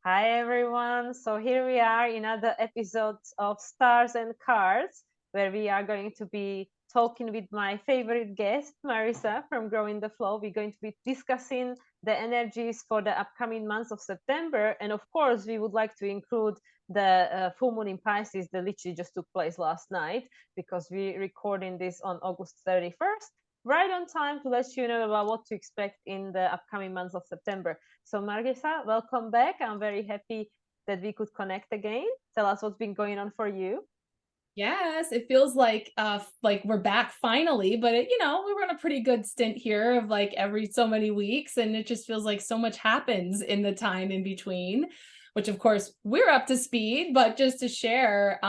Hi everyone. So here we are in another episode of Stars and Cards, where we are going to be talking with my favorite guest, Marissa from Growing the Flow. We're going to be discussing the energies for the upcoming months of September. And of course, we would like to include the full moon in Pisces that literally just took place last night because we're recording this on August 31st, right on time to let you know about what to expect in the upcoming months of September. So, Margisa, welcome back. I'm very happy that we could connect again. Tell us what's been going on for you. Yes, it feels like we're back finally, but we were on a pretty good stint here of like every so many weeks, and it just feels like so much happens in the time in between, which of course we're up to speed, but just to share,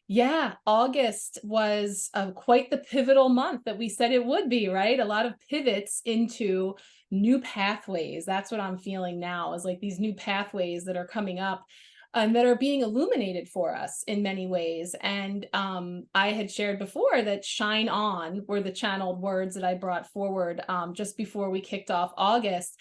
yeah, August was quite the pivotal month that we said it would be, right? A lot of pivots into new pathways. That's what I'm feeling now, is like these new pathways that are coming up that are being illuminated for us in many ways. And I had shared before that shine on were the channeled words that I brought forward just before we kicked off August,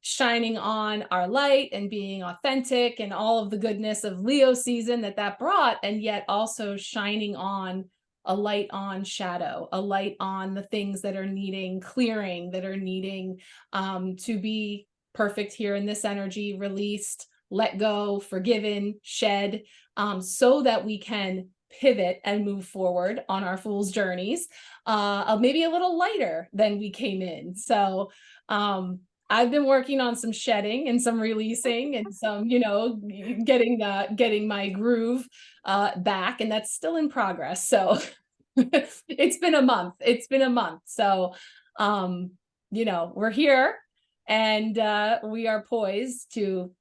shining on our light and being authentic and all of the goodness of Leo season that brought, and yet also shining on a light on shadow, a light on the things that are needing clearing, that are needing to be perfect here in this energy, released, let go, forgiven, shed, so that we can pivot and move forward on our fool's journeys, maybe a little lighter than we came in. So I've been working on some shedding and some releasing and some, getting my groove back, and that's still in progress. So it's been a month. It's been a month. So we're here, and we are poised to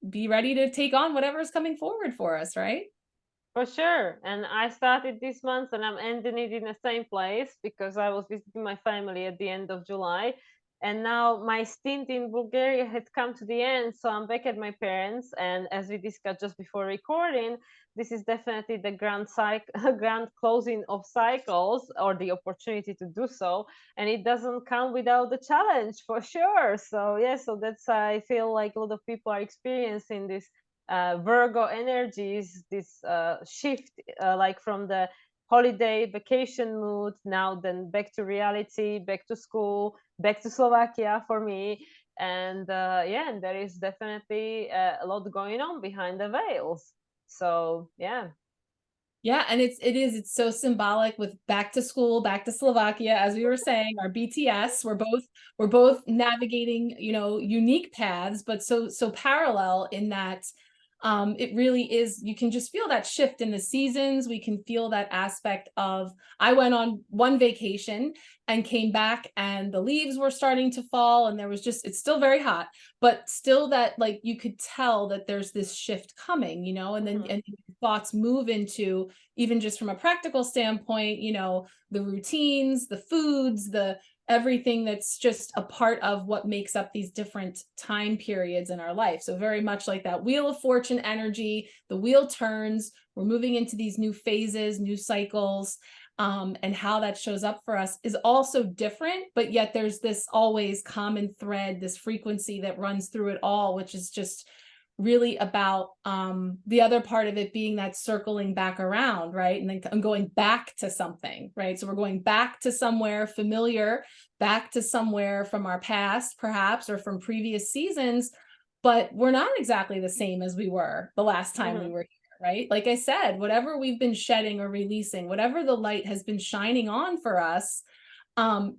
be ready to take on whatever's coming forward for us, right? For sure. And I started this month and I'm ending it in the same place because I was visiting my family at the end of July. And now my stint in Bulgaria had come to the end. So I'm back at my parents. And as we discussed just before recording, this is definitely the grand cycle, grand closing of cycles or the opportunity to do so. And it doesn't come without the challenge for sure. So, yeah, so that's, I feel like a lot of people are experiencing this Virgo energies, this shift, like from the holiday vacation mood, now then back to reality, back to school, back to Slovakia for me. And yeah, and there is definitely a lot going on behind the veils. So, yeah. Yeah, and it's so symbolic with back to school, back to Slovakia, as we were saying, our BTS, we're both navigating, unique paths, but so parallel in that it really is, you can just feel that shift in the seasons. We can feel that aspect of, I went on one vacation and came back and the leaves were starting to fall, and there was just, it's still very hot, but still that, like, you could tell that there's this shift coming, and then Mhm. and thoughts move into, even just from a practical standpoint, the routines, the foods, the everything that's just a part of what makes up these different time periods in our life. So very much like that wheel of fortune energy, the wheel turns, we're moving into these new phases, new cycles, and how that shows up for us is also different, but yet there's this always common thread, this frequency that runs through it all, which is just really about the other part of it being that circling back around, right? And then I'm going back to something, right? So we're going back to somewhere familiar, back to somewhere from our past, perhaps, or from previous seasons, but we're not exactly the same as we were the last time we Mhm. were here, right? Like I said, whatever we've been shedding or releasing, whatever the light has been shining on for us,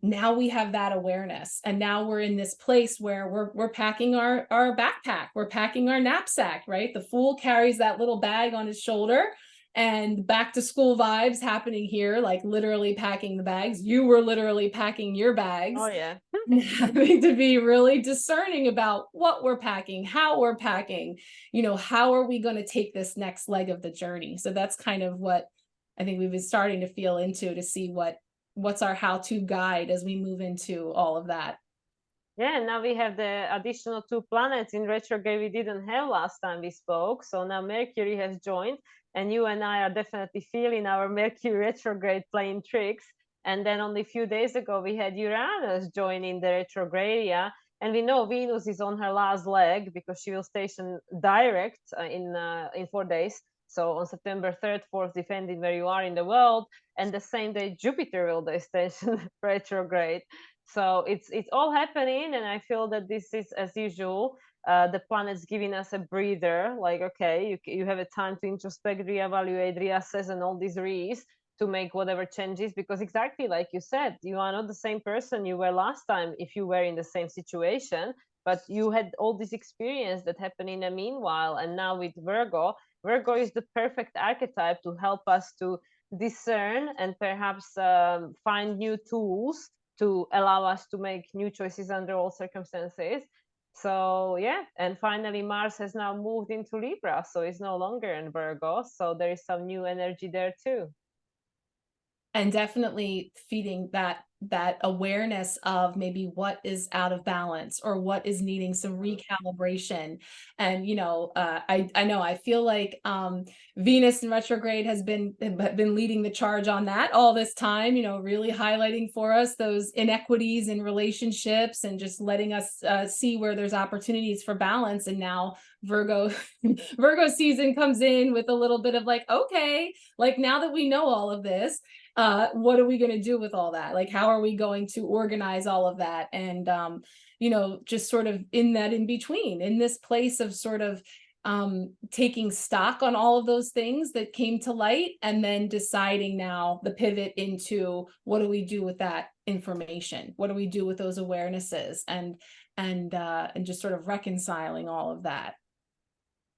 now we have that awareness, and now we're in this place where we're packing our backpack, we're packing our knapsack, right? The fool carries that little bag on his shoulder, and back to school vibes happening here, like literally packing the bags. You were literally packing your Oh, bags, yeah. and having to be really discerning about what we're packing, how we're packing, how are we going to take this next leg of the journey. So that's kind of what I think we've been starting to feel into, to see what's our how-to guide as we move into all of that. Yeah, now we have the additional two planets in retrograde we didn't have last time we spoke. So now Mercury has joined, and you and I are definitely feeling our Mercury retrograde playing tricks. And then only a few days ago, we had Uranus joining the retrograde area. And we know Venus is on her last leg because she will station direct in 4 days. So on September 3rd, 4th, depending where you are in the world, and the same day Jupiter will station retrograde. So it's all happening, and I feel that this is, as usual, the planet's giving us a breather. Like, okay, you have a time to introspect, reevaluate, reassess, and all these re's to make whatever changes, because exactly like you said, you are not the same person you were last time if you were in the same situation, but you had all this experience that happened in the meanwhile. And now with Virgo is the perfect archetype to help us to discern and perhaps find new tools to allow us to make new choices under all circumstances. So yeah, and finally Mars has now moved into Libra, so it's no longer in Virgo, so there is some new energy there too. And definitely feeding that awareness of maybe what is out of balance or what is needing some recalibration. And I know I feel like Venus in retrograde has been leading the charge on that all this time, really highlighting for us those inequities in relationships and just letting us see where there's opportunities for balance. And now Virgo Virgo season comes in with a little bit of like, okay, like now that we know all of this, what are we going to do with all that? Like, how are we going to organize all of that? And, just sort of in that in between, in this place of sort of taking stock on all of those things that came to light, and then deciding now the pivot into what do we do with that information? What do we do with those awarenesses? And just sort of reconciling all of that.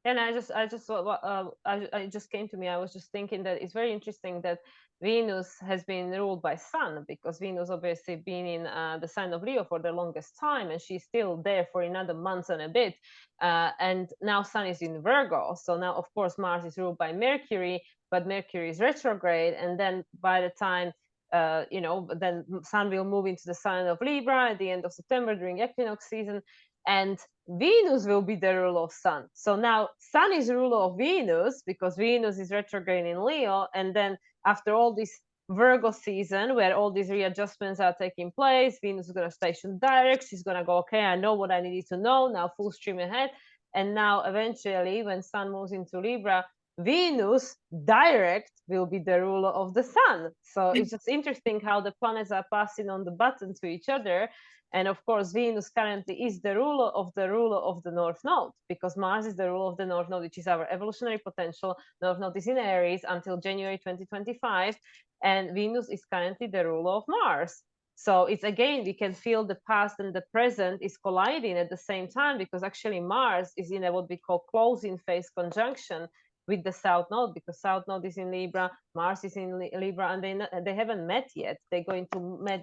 And I just came to me. I was just thinking that it's very interesting that Venus has been ruled by Sun, because Venus obviously been in the sign of Leo for the longest time, and she's still there for another month and a bit. And now Sun is in Virgo, so now of course Mars is ruled by Mercury, but Mercury is retrograde, and then by the time then Sun will move into the sign of Libra at the end of September during equinox season, and Venus will be the ruler of Sun. So now Sun is ruler of Venus because Venus is retrograde in Leo. And then after all this Virgo season where all these readjustments are taking place, Venus is going to station direct. She's going to go, okay, I know what I needed to know, now full stream ahead. And now eventually when Sun moves into Libra, Venus direct will be the ruler of the Sun. So it's just interesting how the planets are passing on the baton to each other. And of course, Venus currently is the ruler of the North Node, because Mars is the ruler of the North Node, which is our evolutionary potential. North Node is in Aries until January 2025, and Venus is currently the ruler of Mars. So it's again, we can feel the past and the present is colliding at the same time, because actually Mars is in a what we call closing phase conjunction with the South Node, because South Node is in Libra, Mars is in Libra, and they haven't met yet. They're going to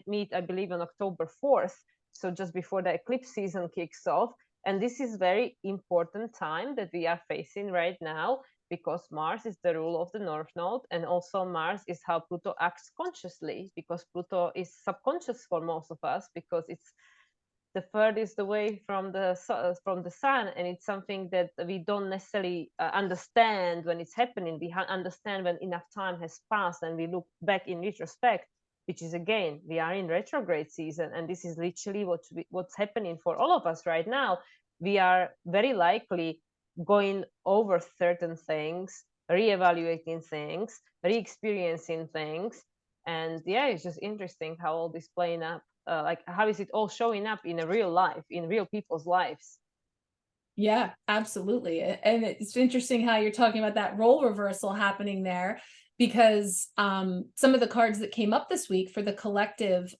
meet, I believe, on October 4th. So just before the eclipse season kicks off. And this is very important time that we are facing right now, because Mars is the ruler of the North Node, and also Mars is how Pluto acts consciously, because Pluto is subconscious for most of us, because it's the furthest away from the sun, and it's something that we don't necessarily understand when it's happening. We understand when enough time has passed and we look back in retrospect, which is again, we are in retrograde season, and this is literally what's happening for all of us right now. We are very likely going over certain things, reevaluating things, re-experiencing things. And yeah, it's just interesting how all this playing up, like how is it all showing up in a real life, in real people's lives. Yeah, absolutely. And it's interesting how you're talking about that role reversal happening there, because some of the cards that came up this week for the collective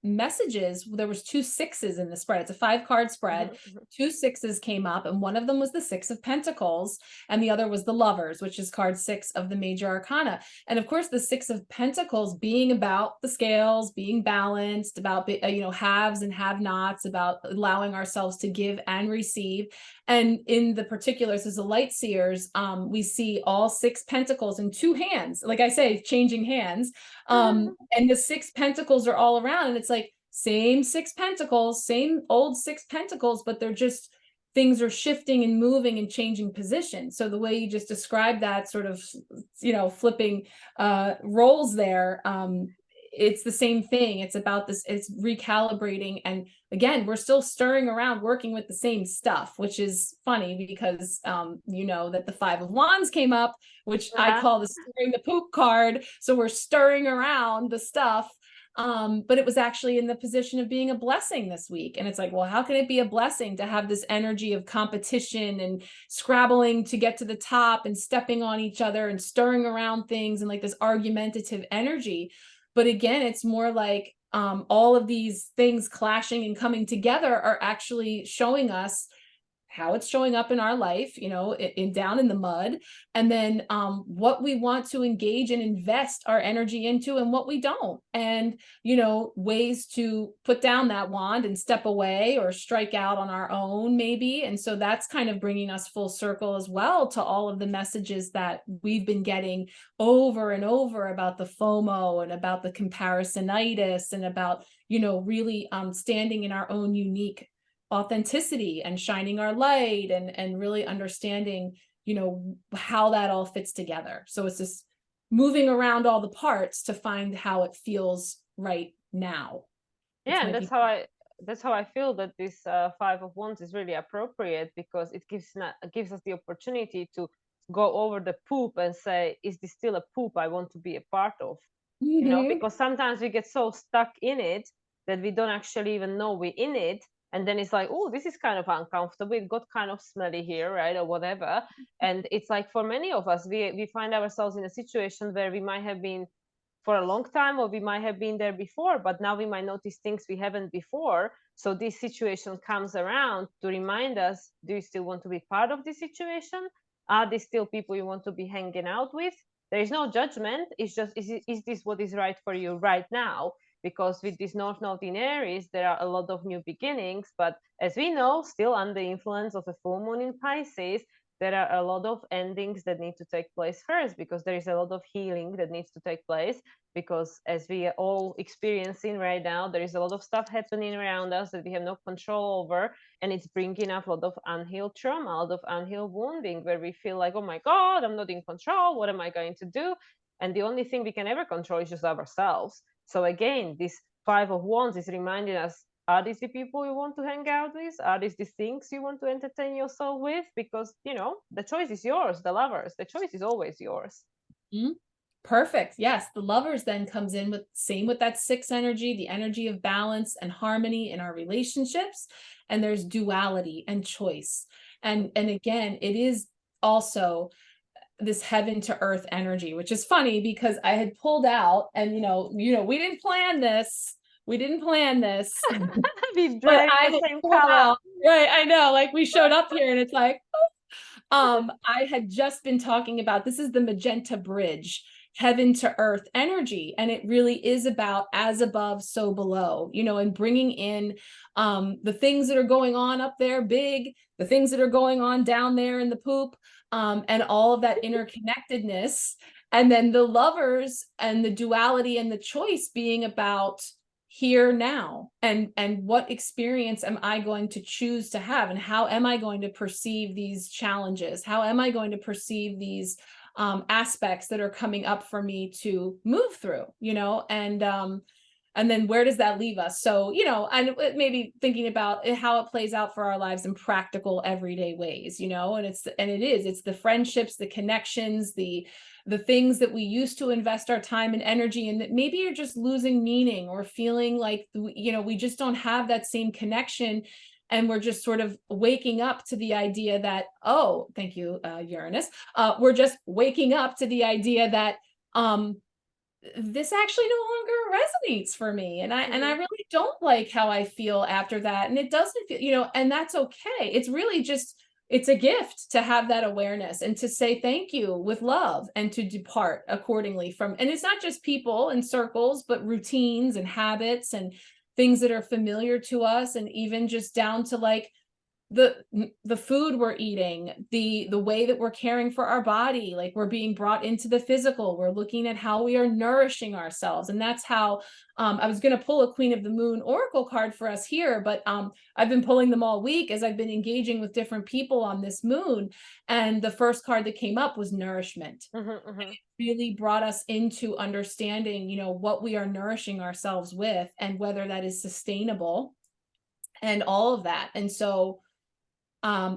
messages, there was 2 6s in the spread. It's a 5-card spread. 2 6s came up, and one of them was the 6 of Pentacles, and the other was the Lovers, which is card 6 of the major arcana. And of course, the 6 of Pentacles being about the scales, being balanced, about haves and have-nots, about allowing ourselves to give and receive. And in the particulars as the light seers, we see all 6 pentacles in 2 hands, like I say, changing hands. And the 6 pentacles are all around, and it's like same 6 pentacles, same old 6 pentacles, but they're just, things are shifting and moving and changing position. So the way you just described that sort of, flipping roles there, it's the same thing. It's about this, it's recalibrating. And again, we're still stirring around working with the same stuff, which is funny because you know that the 5 of Wands came up, which I call the stirring the poop card. So we're stirring around the stuff. But it was actually in the position of being a blessing this week. And it's like, well, how can it be a blessing to have this energy of competition and scrabbling to get to the top and stepping on each other and stirring around things and like this argumentative energy? But again, it's more like all of these things clashing and coming together are actually showing us how it's showing up in our life, you know, down in the mud, and then what we want to engage and invest our energy into and what we don't, and, you know, ways to put down that wand and step away or strike out on our own maybe. And so that's kind of bringing us full circle as well to all of the messages that we've been getting over and over about the FOMO and about the comparisonitis and about, you know, really standing in our own unique authenticity and shining our light and really understanding, you know, how that all fits together. So it's just moving around all the parts to find how it feels right now. Yeah, and that's how I feel that this 5 of Wands is really appropriate, because it gives us the opportunity to go over the poop and say, is this still a poop I want to be a part of? You know, because sometimes we get so stuck in it that we don't actually even know we're in it, and then it's like, oh, this is kind of uncomfortable, it got kind of smelly here, right, or whatever. And it's like, for many of us, we find ourselves in a situation where we might have been for a long time, or we might have been there before, but now we might notice things we haven't before. So this situation comes around to remind us, do you still want to be part of this situation? Are these still people you want to be hanging out with? There is no judgment. It's just, is this what is right for you right now? Because with this North Node in Aries, there are a lot of new beginnings. But as we know, still under influence of a full moon in Pisces, there are a lot of endings that need to take place first, because there is a lot of healing that needs to take place. Because as we are all experiencing right now, there is a lot of stuff happening around us that we have no control over, and it's bringing up a lot of unhealed trauma, a lot of unhealed wounding, where we feel like, oh my God, I'm not in control, what am I going to do? And the only thing we can ever control is just ourselves. So again, this 5 of Wands is reminding us, are these the people you want to hang out with? Are these the things you want to entertain yourself with? Because, you know, the choice is yours. The lovers, the choice is always yours. Mm-hmm. Perfect. Yes, the lovers then comes in with same with that 6 energy, the energy of balance and harmony in our relationships. And there's duality and choice. And again, it is also this heaven to earth energy, which is funny because I had pulled out, and we didn't plan this. We didn't plan this. We But drank I the had same pulled color. out. Right. I know. Like we showed up here and it's like, I had just been talking about, this is the magenta bridge, heaven to earth energy. And it really is about as above, so below, and bringing in the things that are going on up there big, the things that are going on down there in the poop, and all of that interconnectedness. And then the lovers and the duality and the choice being about here now, and what experience am I going to choose to have, and how am I going to perceive these challenges, how am I going to perceive these aspects that are coming up for me to move through, and then where does that leave us? So, and maybe thinking about how it plays out for our lives in practical everyday ways, and it's the friendships, the connections, the things that we used to invest our time and energy in that maybe you're just losing meaning, or feeling like, we just don't have that same connection. And we're just sort of waking up to the idea that, oh, thank you, Uranus. We're just waking up to the idea that, this actually no longer resonates for me. And I really don't like how I feel after that. And it doesn't feel, and that's okay. It's really just, it's a gift to have that awareness and to say thank you with love, and to depart accordingly from, and it's not just people and circles, but routines and habits and things that are familiar to us. And even just down to like the food we're eating, the way that we're caring for our body, like we're being brought into the physical, we're looking at how we are nourishing ourselves. And that's how I was going to pull a Queen of the Moon oracle card for us here, but I've been pulling them all week as I've been engaging with different people on this moon, and the first card that came up was nourishment. It really brought us into understanding, you know, what we are nourishing ourselves with and whether that is sustainable and all of that. And so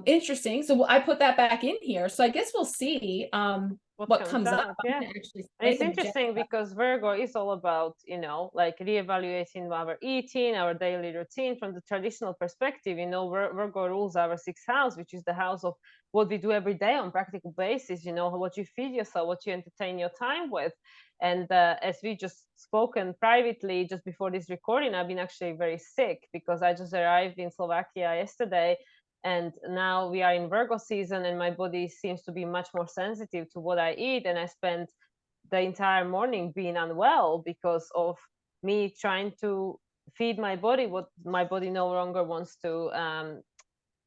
interesting. So I put that back in here. So I guess we'll see what comes up. out. I'm Yeah. gonna actually And say it's the magenta. interesting because Virgo is all about, you know, like reevaluating our eating, our daily routine from the traditional perspective. You know, Virgo rules our sixth house, which is the house of what we do every day on practical basis, you know, what you feed yourself, what you entertain your time with. And as we just spoken privately just before this recording, I've been actually very sick because I just arrived in Slovakia yesterday, and now we are in Virgo season and my body seems to be much more sensitive to what I eat, and I spent the entire morning being unwell because of me trying to feed my body what my body no longer wants to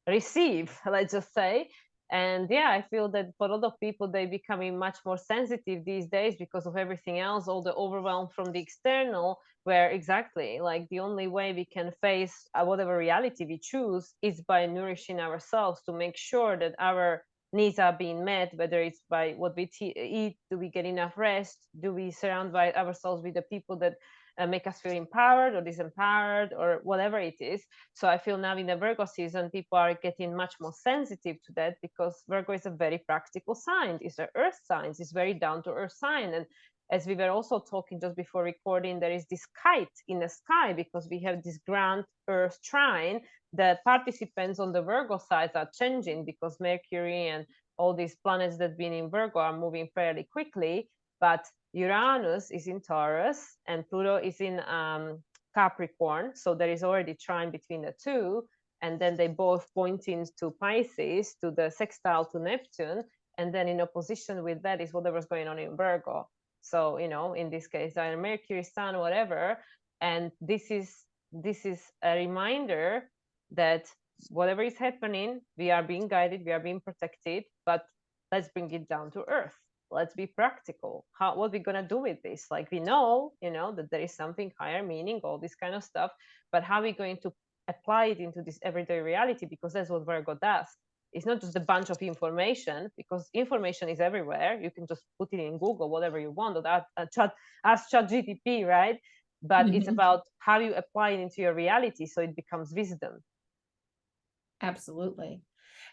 receive, let's just say. And yeah, I feel that for a lot of people, they're becoming much more sensitive these days because of everything else, all the overwhelm from the external, where exactly like the only way we can face whatever reality we choose is by nourishing ourselves to make sure that our needs are being met, whether it's by what we eat, do we get enough rest, do we surround by ourselves with the people that make us feel empowered or disempowered or whatever it is. So I feel now in the Virgo season, people are getting much more sensitive to that because Virgo is a very practical sign. It's an earth sign. It's very down to earth sign. And as we were also talking just before recording, there is this kite in the sky because we have this grand earth trine. The participants on the Virgo side are changing because Mercury and all these planets that been in Virgo are moving fairly quickly. But Uranus is in Taurus and Pluto is in Capricorn. So there is already trine between the two. And then they both pointing to Pisces, to the sextile to Neptune. And then in opposition with that is whatever's going on in Virgo. So, you know, in this case, either Mercury, Sun, whatever. And this is a reminder that whatever is happening, we are being guided, we are being protected, but let's bring it down to earth. Let's be practical. What we gonna do with this? Like we know, you know, that there is something higher meaning, all this kind of stuff, but how are we going to apply it into this everyday reality? Because that's what Virgo does. It's not just a bunch of information, because information is everywhere. You can just put it in Google, whatever you want, or ask ChatGPT, right? But it's about how you apply it into your reality so it becomes wisdom. Absolutely.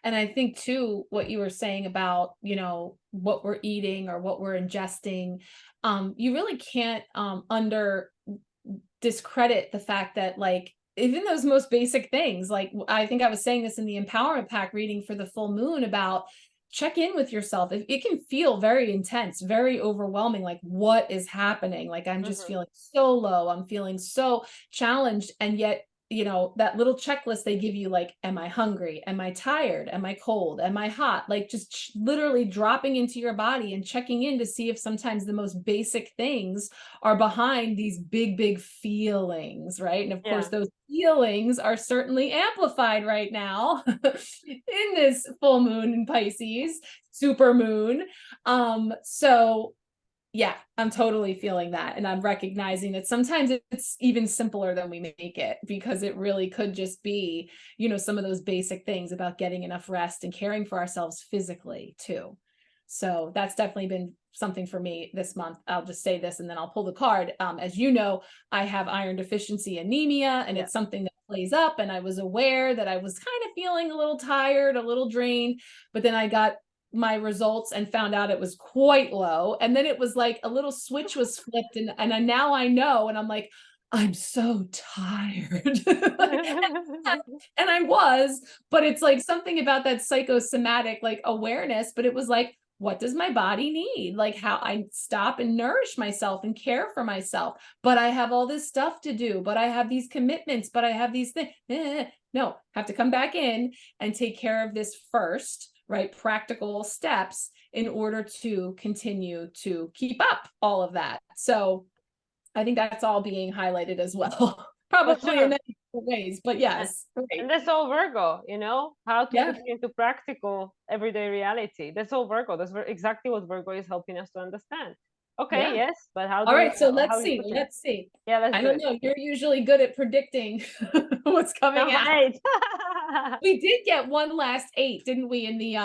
And I think too, what you were saying about, you know, what we're eating or what we're ingesting, you really can't under discredit the fact that like even those most basic things, like I think I was saying this in the empowerment pack reading for the full moon about check in with yourself. It can feel very intense, very overwhelming, like what is happening? Like I'm just feeling so low, I'm feeling so challenged, and yet you know, that little checklist they give you, like, am I hungry? Am I tired? Am I cold? Am I hot? Like just literally dropping into your body and checking in to see if sometimes the most basic things are behind these big, big feelings, right? And of course, those feelings are certainly amplified right now in this full moon in Pisces, super moon. So yeah, I'm totally feeling that. And I'm recognizing that sometimes it's even simpler than we make it, because it really could just be, you know, some of those basic things about getting enough rest and caring for ourselves physically too. So that's definitely been something for me this month. I'll just say this and then I'll pull the card. As you know, I have iron deficiency anemia, and it's something that plays up. And I was aware that I was kind of feeling a little tired, a little drained, but then I got my results and found out it was quite low. And then it was like a little switch was flipped, and now I know, and I'm like, I'm so tired. And I was, but it's like something about that psychosomatic like awareness, but it was like, what does my body need? Like how I stop and nourish myself and care for myself, but I have all this stuff to do, but I have these commitments, but I have these things. No, have to come back in and take care of this first, right? Practical steps in order to continue to keep up all of that. So I think that's all being highlighted as well. Probably. Sure. And then ways, but And, yes, and right. that's all Virgo, you know, how to Yeah. put it into practical everyday reality. That's all Virgo. That's exactly what Virgo is helping us to understand. Okay, Yeah. yes, but how All do we, right, so how let's do you see. put it? Let's see. Yeah, let's I do don't it. know. You're usually good at predicting what's coming Number out. 8. We did get one last 8, didn't we, in the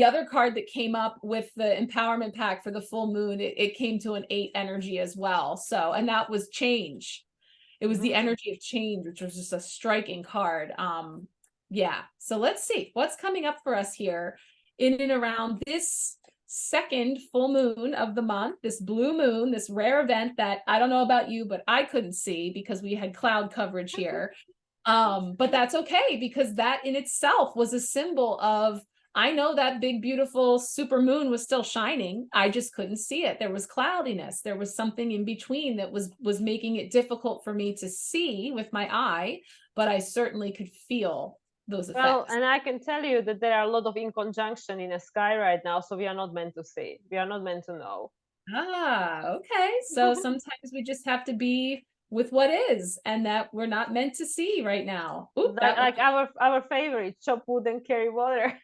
other card that came up with the empowerment pack for the full moon, it came to an 8 energy as well. So, and that was change. It was the Mm. energy of change, which was just a striking card. Yeah. So let's see what's coming up for us here in and around this second full moon of the month, this blue moon, this rare event that I don't know about you, but I couldn't see because we had cloud coverage here. But that's okay, because that in itself was a symbol of, I know that big beautiful super moon was still shining, I just couldn't see it. There was cloudiness, there was something in between that was making it difficult for me to see with my eye, but I certainly could feel those Well, effects. and I can tell you that there are a lot of inconjunction in the sky right now, so we are not meant to see. We are not meant to know. Okay, so sometimes we just have to be with what is, and that we're not meant to see right now. Oop, Like, that was, like our favorite, chop wood and carry water.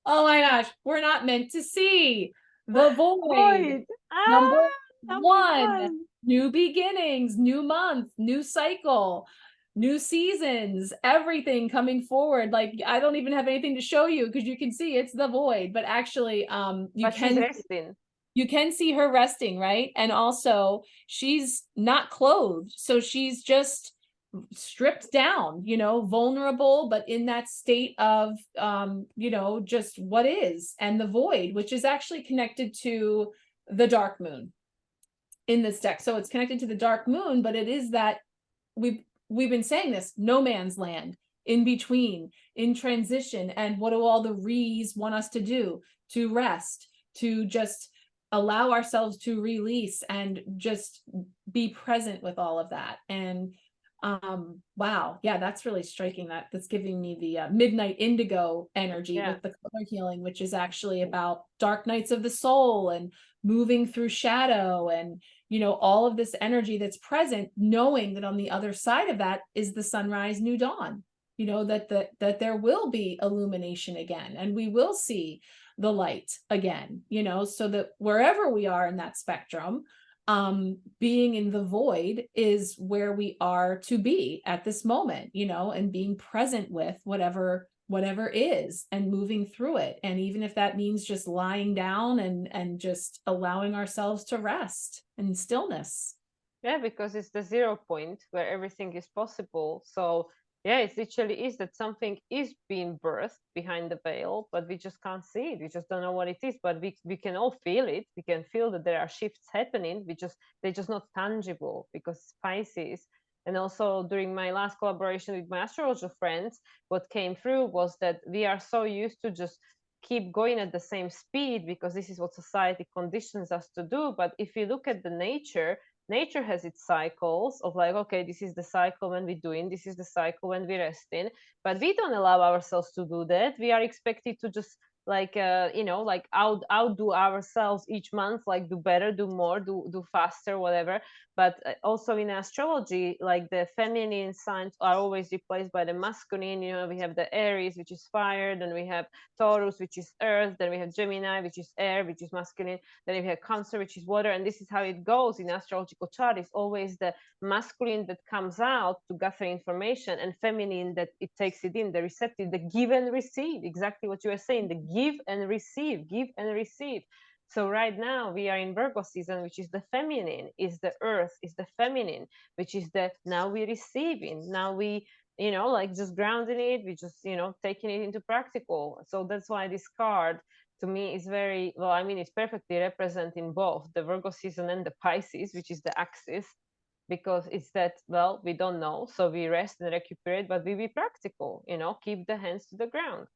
oh my gosh, we're not meant to see the void. Void. Number Number one, one. new beginnings, new month, new cycle, new seasons, everything coming forward. Like, I don't even have anything to show you because you can see it's the void, but actually, But she's resting. you can see her resting, right? And also, she's not clothed, so she's just stripped down, vulnerable, but in that state of just what is, and the void, which is actually connected to the dark moon in this deck. So it's connected to the dark moon, but it is that we've been saying this, no man's land, in between, in transition. And what do all the re's want us to do? To rest, to just allow ourselves to release and just be present with all of that. And wow, yeah, that's really striking. That's giving me the midnight indigo energy Yeah. with the color healing, which is actually about dark nights of the soul and moving through shadow, and all of this energy that's present, knowing that on the other side of that is the sunrise, new dawn, that there will be illumination again, and we will see the light again, so that wherever we are in that spectrum, being in the void is where we are to be at this moment, and being present with whatever is, and moving through it. And even if that means just lying down and just allowing ourselves to rest and stillness. Yeah, because it's the 0 point where everything is possible. So yeah, it literally is that something is being birthed behind the veil, but we just can't see it. We just don't know what it is. But we can all feel it. We can feel that there are shifts happening. They're just not tangible because Pisces. And also during my last collaboration with my astrologer friends, what came through was that we are so used to just keep going at the same speed because this is what society conditions us to do. But if you look at the nature has its cycles of like, okay, this is the cycle when we're doing, this is the cycle when we're resting, but we don't allow ourselves to do that. We are expected to just like like outdo ourselves each month, like do better, do more, do faster, whatever. But also in astrology, like the feminine signs are always replaced by the masculine. We have the Aries, which is fire, then we have Taurus, which is earth, then we have Gemini, which is air, which is masculine, then we have Cancer, which is water. And this is how it goes in astrological chart. It's always the masculine that comes out to gather information, and feminine that it takes it in, the receptive, the give and receive, exactly what you were saying, the give and receive, give and receive. So right now we are in Virgo season, which is the feminine, is the earth, is the feminine, which is the now we receiving, now we like just grounding it, we just taking it into practical. So that's why this card to me is very well, I mean, it's perfectly representing both the Virgo season and the Pisces, which is the axis, because it's that, well, we don't know, so we rest and recuperate, but we be practical, keep the hands to the ground,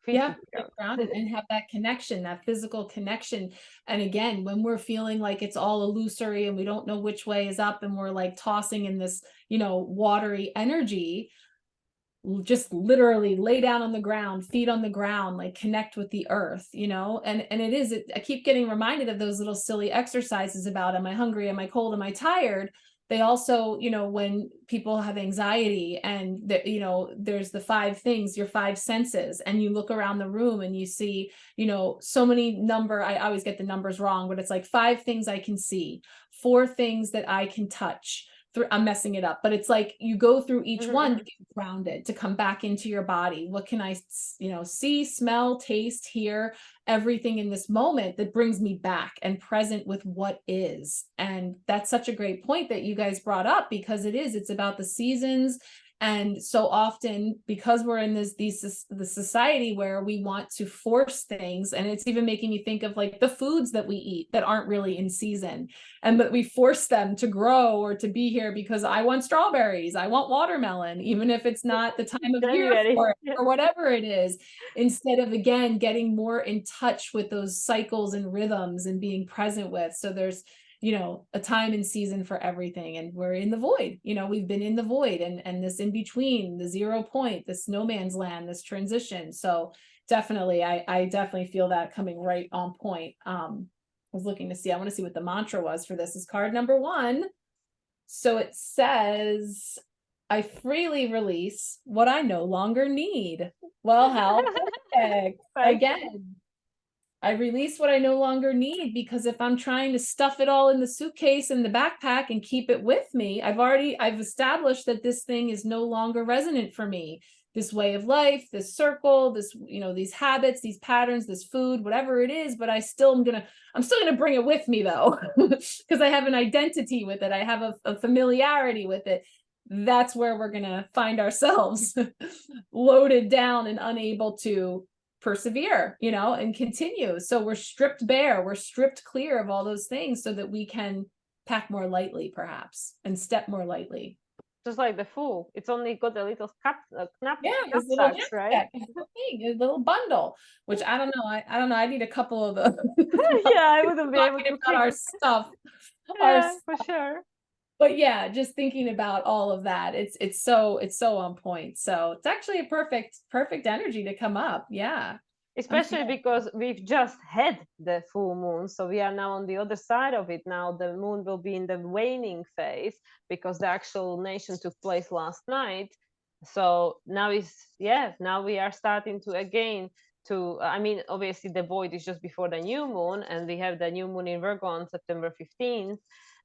feet to Yeah, the get ground. grounded and have that connection, that physical connection. And again, when we're feeling like it's all illusory and we don't know which way is up, and we're like tossing in this, watery energy, just literally lay down on the ground, feet on the ground, like connect with the earth, and I keep getting reminded of those little silly exercises about, am I hungry, am I cold, am I tired? they also, you know, when people have anxiety and that, you know, there's the 5 things, your 5 senses, and you look around the room and you see, you know, so many I always get the numbers wrong, but it's like 5 things I can see, 4 things that I can touch. I'm messing it up, but it's like you go through each one to get grounded, to come back into your body. What can I, you know, see, smell, taste, hear, everything in this moment that brings me back and present with what is. And that's such a great point that you guys brought up, because it's about the seasons. And so often, because we're in the society where we want to force things, and it's even making me think of like the foods that we eat that aren't really in season, and that we force them to grow or to be here because I want strawberries, I want watermelon, even if it's not the time of year for it, or whatever it is, instead of, again, getting more in touch with those cycles and rhythms and being present with. So there's, you know, a time and season for everything, and we're in the void. You know, we've been in the void, and this in between, the 0 point, this no man's land, this transition. So definitely, I definitely feel that coming right on point. I was looking to see, I want to see what the mantra was for this. Is card number 1. So it says, I freely release what I no longer need. Well, how perfect. Again, I release what I no longer need, because if I'm trying to stuff it all in the suitcase and the backpack and keep it with me, I've established that this thing is no longer resonant for me. This way of life, this circle, this, you know, these habits, these patterns, this food, whatever it is, but I'm still gonna bring it with me though, because I have an identity with it. I have a familiarity with it. That's where we're gonna find ourselves loaded down and unable to persevere, you know, and continue. So we're stripped bare, we're stripped clear of all those things so that we can pack more lightly, perhaps, and step more lightly. Just like the Fool, it's only got a little This little knapsacks, right? a little bundle, which I don't know. I don't know. I need a couple of those. Yeah, I wouldn't be able to keep our stuff. Yeah, for sure. But yeah, just thinking about all of that, it's so on point. So it's actually a perfect energy to come up. Yeah. Especially because we've just had the full moon, so we are now on the other side of it. Now the moon will be in the waning phase because the actual lunation took place last night. So now now we are starting to again to, I mean, obviously the void is just before the new moon, and we have the new moon in Virgo on September 15th.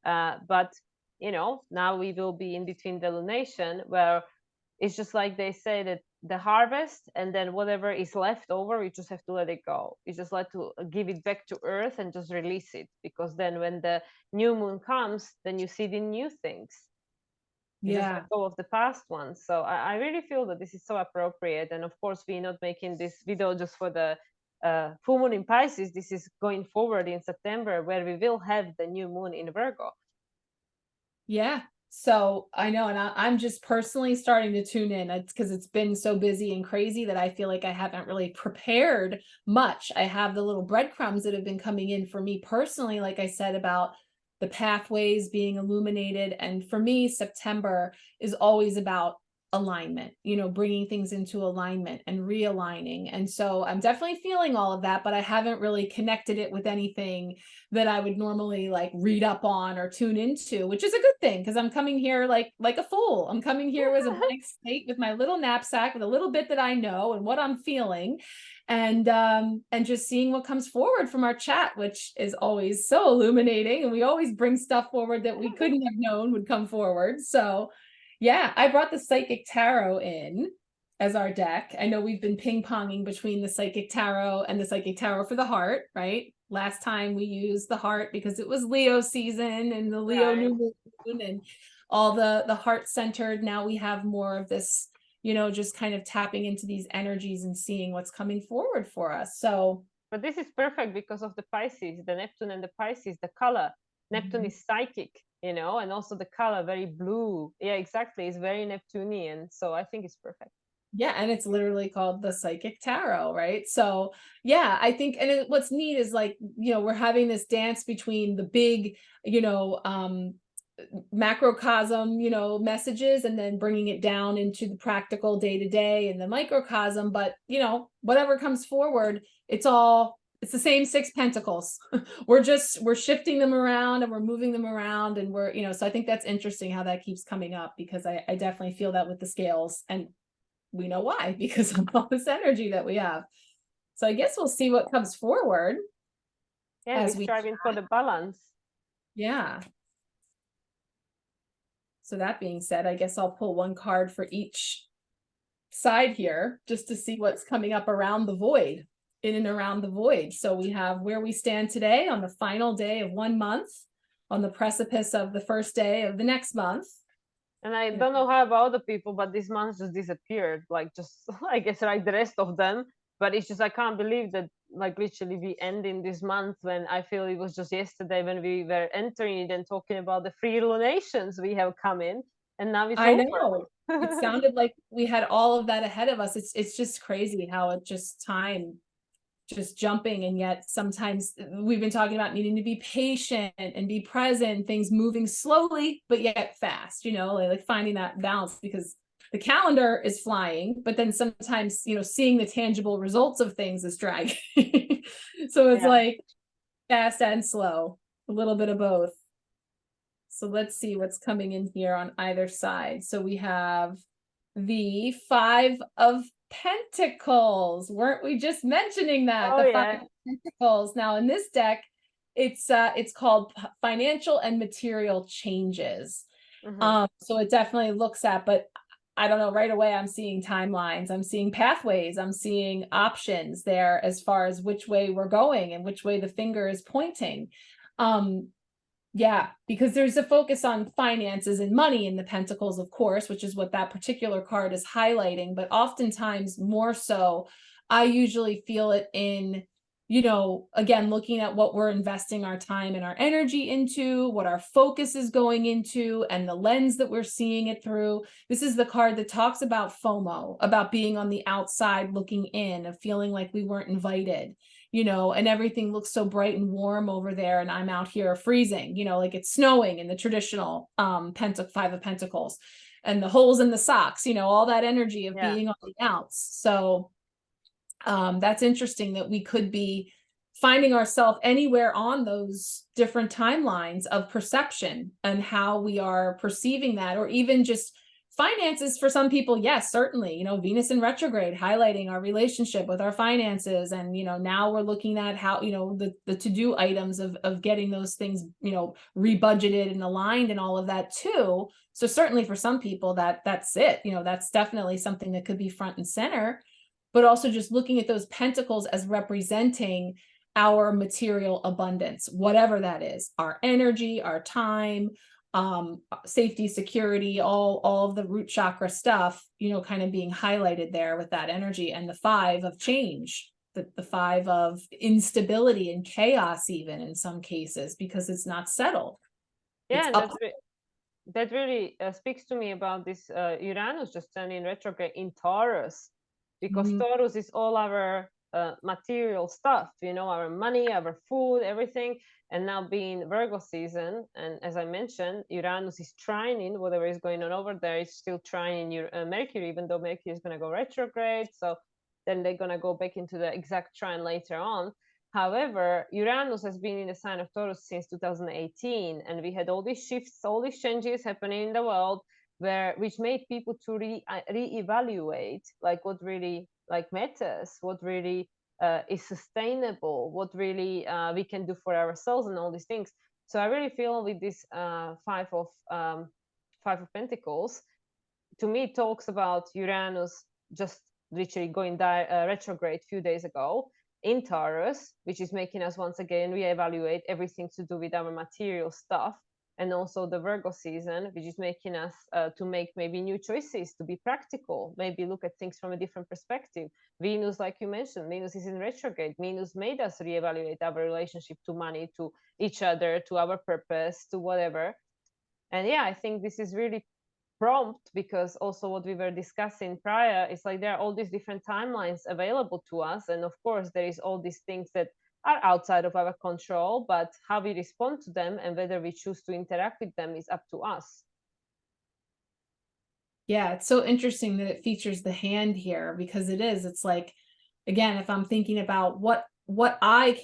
But you know, now we will be in between the lunation, where it's just like they say that the harvest, and then whatever is left over, you just have to let it go. You just like to give it back to earth and just release it, because then when the new moon comes, then you see the new things. You just let go of the past ones. So I really feel that this is so appropriate. And of course, we're not making this video just for the full moon in Pisces. This is going forward in September, where we will have the new moon in Virgo. Yeah. So I know, and I'm just personally starting to tune in. It's because it's been so busy and crazy that I feel like I haven't really prepared much. I have the little breadcrumbs that have been coming in for me personally, like I said, about the pathways being illuminated. And for me, September is always about alignment, you know, bringing things into alignment and realigning. And so I'm definitely feeling all of that, but I haven't really connected it with anything that I would normally like read up on or tune into, which is a good thing, because I'm coming here like a fool. I'm coming here as a blank slate with my little knapsack with a little bit that I know and what I'm feeling, and just seeing what comes forward from our chat, which is always so illuminating, and we always bring stuff forward that we couldn't have known would come forward. So yeah, I brought the Psychic Tarot in as our deck. I know we've been ping-ponging between the Psychic Tarot and the Psychic Tarot for the heart, right? Last time we used the heart because it was Leo season and the Leo new moon and all the heart-centered. Now we have more of this, you know, just kind of tapping into these energies and seeing what's coming forward for us. So, but this is perfect because of the Pisces, the Neptune and the Pisces, the color. Neptune is psychic, you know, and also the color, very blue. Yeah, exactly. It's very Neptunian. So I think it's perfect. Yeah, and it's literally called the Psychic Tarot, right? So yeah, I think, and what's neat is like, you know, we're having this dance between the big, you know, macrocosm, you know, messages, and then bringing it down into the practical day to day and the microcosm. But, you know, whatever comes forward, it's all it's the same 6 pentacles. we're shifting them around and we're moving them around, and we're, so I think that's interesting how that keeps coming up, because I definitely feel that with the scales, and we know why, because of all this energy that we have. So I guess we'll see what comes forward. Yeah, as we're we striving for the balance. Yeah. So that being said, I guess I'll pull one card for each side here, just to see what's coming up around the void, in and around the void. So we have where we stand today on the final day of 1 month, on the precipice of the first day of the next month. And I don't know how about other people, but this month just disappeared. Like, just, I guess, like the rest of them. But it's just, I can't believe that, like, literally we end in this month, when I feel it was just yesterday when we were entering it and talking about the free lunations we have come in. And now it's I over. know. It sounded like we had all of that ahead of us. It's just crazy how it just time just jumping, and yet sometimes we've been talking about needing to be patient and be present, things moving slowly but yet fast, like finding that balance, because the calendar is flying, but then sometimes seeing the tangible results of things is dragging. So it's like fast and slow, a little bit of both. So let's see what's coming in here on either side. So we have the 5 of Pentacles. Weren't we just mentioning that? Oh, the yeah. 5 of Pentacles. Now in this deck, it's called financial and material changes. So it definitely looks at, but I don't know, right away I'm seeing timelines, I'm seeing pathways, I'm seeing options there as far as which way we're going and which way the finger is pointing. Yeah, because there's a focus on finances and money in the Pentacles, of course, which is what that particular card is highlighting. But oftentimes more so, I usually feel it in, again, looking at what we're investing our time and our energy into, what our focus is going into, and the lens that we're seeing it through. This is the card that talks about FOMO, about being on the outside looking in, of feeling like we weren't invited. And everything looks so bright and warm over there, and I'm out here freezing, like it's snowing in the traditional 5 of Pentacles, and the holes in the socks, all that energy of being on the outs. So that's interesting that we could be finding ourselves anywhere on those different timelines of perception and how we are perceiving that, or even just finances for some people. Yes, certainly, Venus in retrograde highlighting our relationship with our finances. And, now we're looking at how, the to-do items of getting those things, rebudgeted and aligned and all of that too. So certainly for some people that's it, that's definitely something that could be front and center, but also just looking at those pentacles as representing our material abundance, whatever that is, our energy, our time, safety, security, all of the root chakra stuff, kind of being highlighted there with that energy. And the 5 of change, the 5 of instability and chaos, even in some cases, because it's not settled. Yeah, and that really speaks to me about this Uranus just turning retrograde in Taurus, because Taurus is all our material stuff, our money, our food, everything. And now being Virgo season, and as I mentioned, Uranus is trining whatever is going on over there. It's still trining your Mercury, even though Mercury is going to go retrograde. So then they're going to go back into the exact trine later on. However, Uranus has been in the sign of Taurus since 2018, and we had all these shifts, all these changes happening in the world, which made people to reevaluate like what really like matters, what really is sustainable, what really we can do for ourselves, and all these things. So I really feel with this 5 of Pentacles, to me it talks about Uranus just literally going retrograde a few days ago in Taurus, which is making us once again reevaluate everything to do with our material stuff. And also the Virgo season, which is making us to make maybe new choices, to be practical, maybe look at things from a different perspective. Venus, like you mentioned, Venus is in retrograde. Venus made us reevaluate our relationship to money, to each other, to our purpose, to whatever. And yeah, I think this is really prompt, because also what we were discussing prior is like there are all these different timelines available to us, and of course there is all these things that are outside of our control, but how we respond to them and whether we choose to interact with them is up to us. Yeah, it's so interesting that it features the hand here, because it's like, again, if I'm thinking about what what I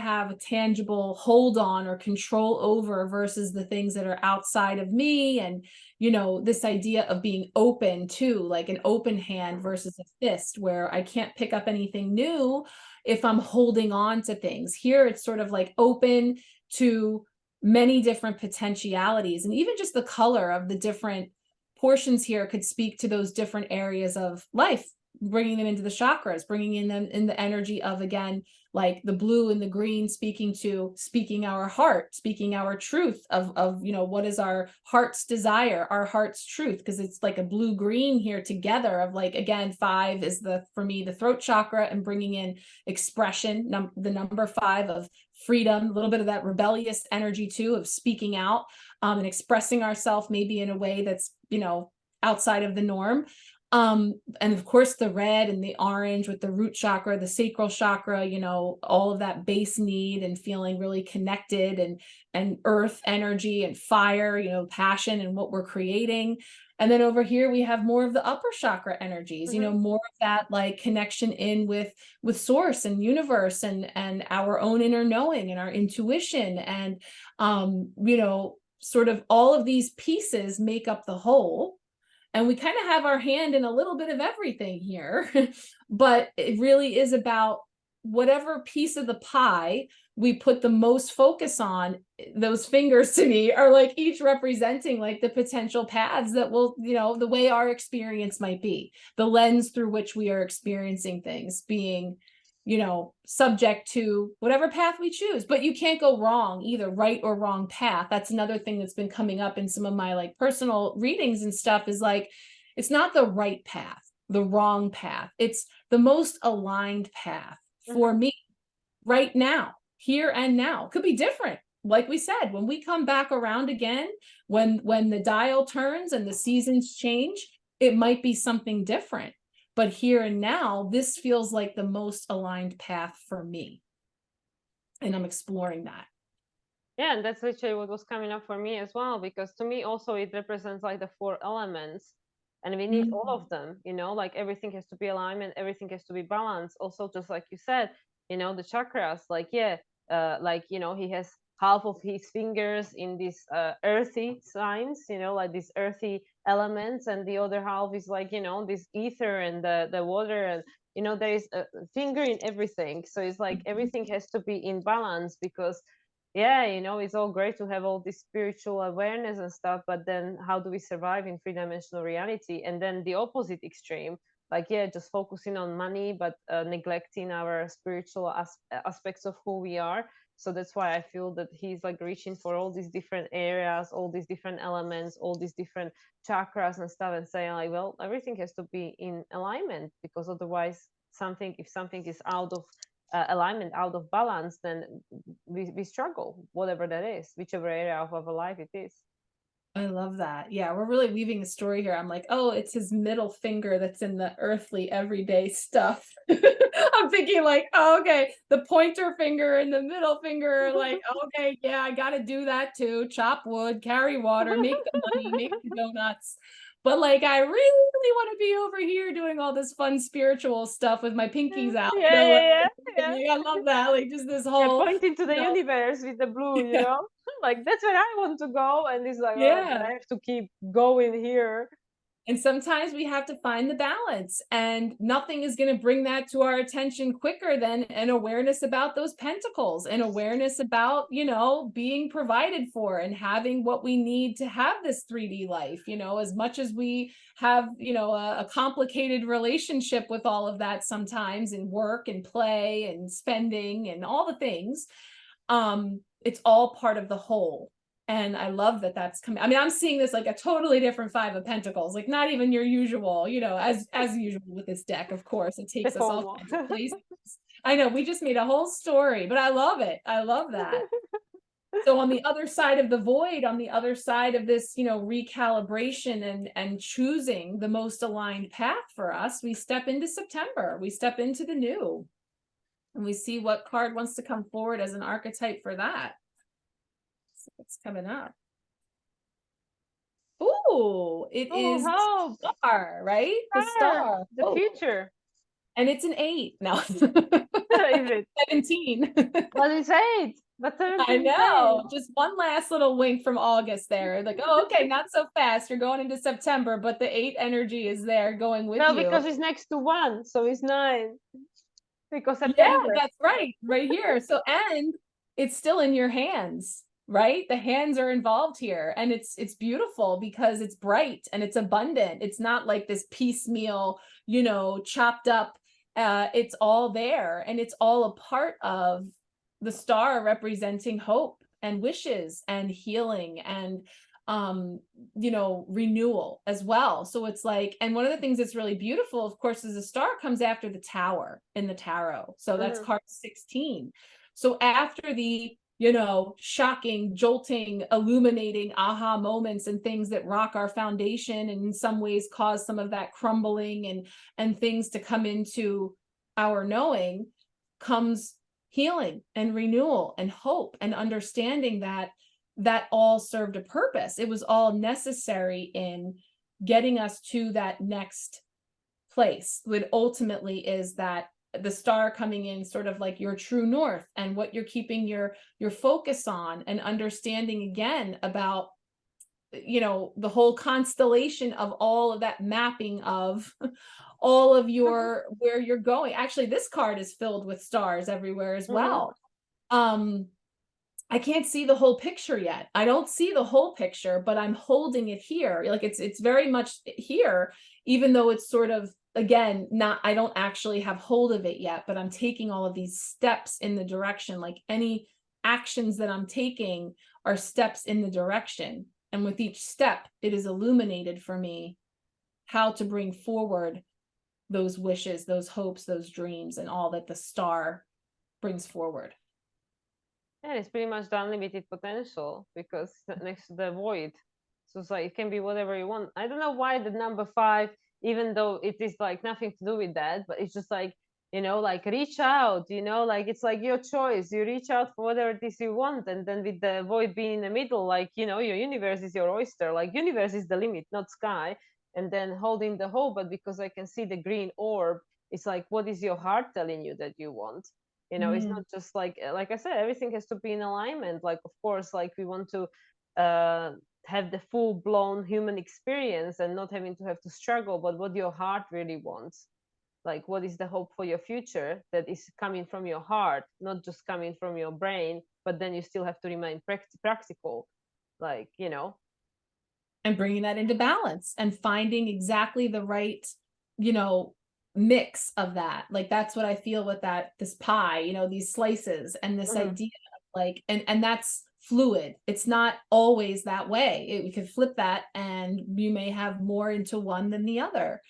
have a tangible hold on or control over versus the things that are outside of me. And, you know, this idea of being open too, like an open hand versus a fist, where I can't pick up anything new if I'm holding on to things. Here it's sort of like open to many different potentialities, and even just the color of the different portions here could speak to those different areas of life, bringing them into the chakras, bringing in them in the energy of, again, like the blue and the green, speaking our heart, speaking our truth of, you know, what is our heart's desire, our heart's truth, because it's like a blue green here together of, like, again, 5 is for me, the throat chakra, and bringing in expression, the number 5 of freedom, a little bit of that rebellious energy too, of speaking out, and expressing ourselves maybe in a way that's, you know, outside of the norm. And of course the red and the orange with the root chakra, the sacral chakra, you know, all of that base need and feeling really connected, and earth energy and fire, you know, passion and what we're creating. And then over here we have more of the upper chakra energies, you know, more of that like connection in with source and universe, and our own inner knowing and our intuition, and you know, sort of all of these pieces make up the whole. And we kind of have our hand in a little bit of everything here, but it really is about whatever piece of the pie we put the most focus on. Those fingers to me are like each representing like the potential paths that will, you know, the way our experience might be, the lens through which we are experiencing things, being, you know, subject to whatever path we choose. But you can't go wrong, either right or wrong path. That's another thing that's been coming up in some of my like personal readings and stuff, is like, it's not the right path, the wrong path. It's the most aligned path for me right now, here and now. Could be different. Like we said, when we come back around again, when the dial turns and the seasons change, it might be something different. But here and now, this feels like the most aligned path for me. And I'm exploring that. Yeah, and that's literally what was coming up for me as well, because to me also it represents like the 4 elements, and we need all of them, you know, like everything has to be alignment, everything has to be balanced. Also, just like you said, you know, the chakras, like, yeah, like, you know, he has half of his fingers in these earthy signs, you know, like these earthy elements, and the other half is like, you know, this ether and the water, and you know, there is a finger in everything. So it's like everything has to be in balance, because yeah, you know, it's all great to have all this spiritual awareness and stuff, but then how do we survive in three-dimensional reality? And then the opposite extreme, like, yeah, just focusing on money, but neglecting our spiritual aspects of who we are. So that's why I feel that he's like reaching for all these different areas, all these different elements, all these different chakras and stuff, and saying like, well, everything has to be in alignment, because otherwise if something is out of alignment, out of balance, then we struggle, whatever that is, whichever area of our life it is. I love that. Yeah, we're really weaving a story here. I'm like, oh, it's his middle finger that's in the earthly everyday stuff. I'm thinking like, oh, okay, the pointer finger and the middle finger, like, okay, yeah, I got to do that too. Chop wood, carry water, make the money, make the donuts. But like, I really want to be over here doing all this fun spiritual stuff with my pinkies out. You Yeah, know, like, yeah, yeah, I love that. Like, just this yeah, whole, pointing to the you know, universe with the blue, you know, like that's where I want to go, and it's like, oh, but yeah. I have to keep going here. And sometimes we have to find the balance, and nothing is going to bring that to our attention quicker than an awareness about those pentacles, and awareness about, you know, being provided for and having what we need to have this 3D life. You know, as much as we have, you know, a complicated relationship with all of that sometimes in work and play and spending and all the things, it's all part of the whole. And I love that that's coming. I mean, I'm seeing this like a totally different 5 of Pentacles, like not even your usual, you know, as usual with this deck. Of course, it The takes us all FOMO. kinds of places. I know we just made a whole story, but I love it. I love that. So on the other side of the void, on the other side of this, you know, recalibration and choosing the most aligned path for us, we step into September. We step into the new, and we see what card wants to come forward as an archetype for that. So what's coming up? Oh, it Oh, is hope, the star, right? The star, star. the Oh, future. And it's an 8 now. Is it? 17. But it's 8. But I 17 is 8. know. Just one last little wink from August there. Like, oh, okay, not so fast. You're going into September, but the 8 energy is there going with No, you. because it's next to 1, so it's 9. Because Yeah, September. that's right. Right here. So, and it's still in your hands, right? The hands are involved here, and it's beautiful because it's bright and it's abundant. It's not like this piecemeal, chopped up. It's all there, and it's all a part of the star representing hope and wishes and healing and renewal as well. So it's like, and one of the things that's really beautiful, of course, is the star comes after the tower in the tarot. So that's card 16. So after the shocking, jolting, illuminating aha moments and things that rock our foundation and in some ways cause some of that crumbling and things to come into our knowing, comes healing and renewal and hope and understanding that all served a purpose. It was all necessary in getting us to that next place, which ultimately is that the star coming in sort of like your true north and what you're keeping your focus on, and understanding again about the whole constellation of all of that mapping of all of your where you're going. Actually, this card is filled with stars everywhere as well. I can't see the whole picture yet. I don't see the whole picture, but I'm holding it here. Like it's very much here, even though it's sort of, again, not, I don't actually have hold of it yet, but I'm taking all of these steps in the direction. Like any actions that I'm taking are steps in the direction. And with each step, it is illuminated for me how to bring forward those wishes, those hopes, those dreams, and all that the star brings forward. Yeah, it's pretty much the unlimited potential because it's next to the void. So it's like it can be whatever you want. I don't know why the number 5, even though it is like nothing to do with that, but it's just like, like reach out, like it's like your choice. You reach out for whatever it is you want. And then with the void being in the middle, like, your universe is your oyster. Like universe is the limit, not sky. And then holding the hope, but because I can see the green orb, it's like, what is your heart telling you that you want? It's not just like I said, everything has to be in alignment. Like, of course, like we want to have the full blown human experience and not having to have to struggle, but what your heart really wants, like what is the hope for your future that is coming from your heart, not just coming from your brain, but then you still have to remain practical, like and bringing that into balance and finding exactly the right mix of that. Like that's what I feel with this pie, these slices, and this idea of like, and that's fluid. It's not always that way. We could flip that and you may have more into one than the other.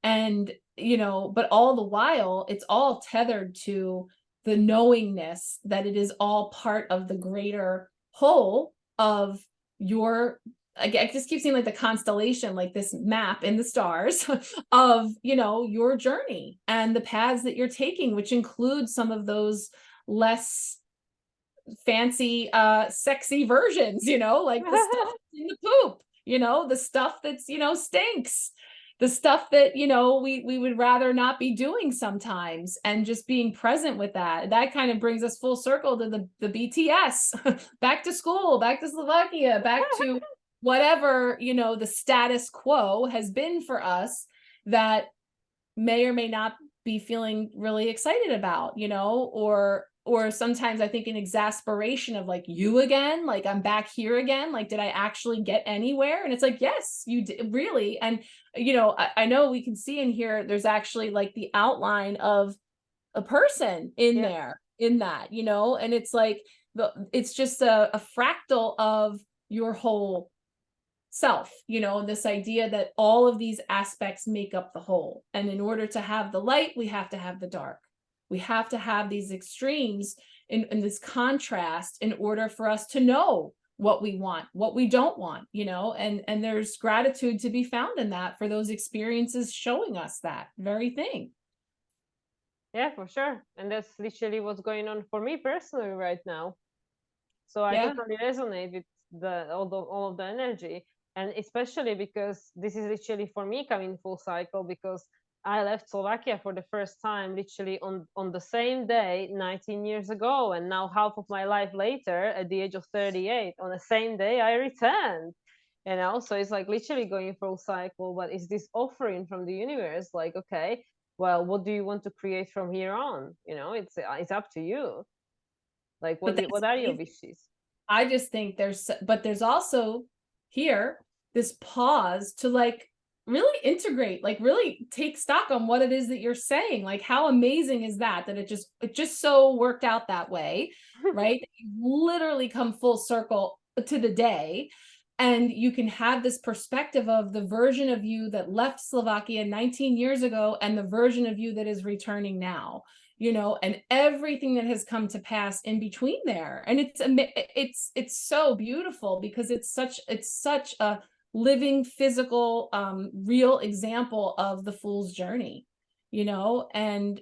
And but all the while it's all tethered to the knowingness that it is all part of the greater whole of your, I just keep seeing like the constellation, like this map in the stars of, your journey and the paths that you're taking, which includes some of those less fancy, sexy versions, like the stuff in the poop, the stuff that's, stinks, the stuff that, we would rather not be doing sometimes, and just being present with that kind of brings us full circle to the BTS, back to school, back to Slovakia, back to whatever, the status quo has been for us that may or may not be feeling really excited about, or sometimes I think an exasperation of like, you again, like I'm back here again, like did I actually get anywhere? And it's like, yes, you did, really. And I know we can see in here there's actually like the outline of a person in there, in that, and it's like it's just a fractal of your whole self, this idea that all of these aspects make up the whole. And in order to have the light, we have to have the dark. We have to have these extremes in this contrast in order for us to know what we want, what we don't want, and there's gratitude to be found in that, for those experiences showing us that very thing. Yeah, for sure. And that's literally what's going on for me personally right now. So I totally resonate with all of the energy. And especially because this is literally for me coming full cycle, because I left Slovakia for the first time literally on the same day 19 years ago, and now half of my life later at the age of 38 on the same day I returned. So it's like literally going full cycle, but is this offering from the universe like, okay, well, what do you want to create from here on? It's up to you. Like But what that's are your amazing. wishes? I just think there's also here this pause to like really integrate, like really take stock on what it is that you're saying. Like, how amazing is that it just so worked out that way, right? You literally come full circle to the day, and you can have this perspective of the version of you that left Slovakia 19 years ago and the version of you that is returning now, and everything that has come to pass in between there. And it's so beautiful because it's such a living, physical, real example of the fool's journey, and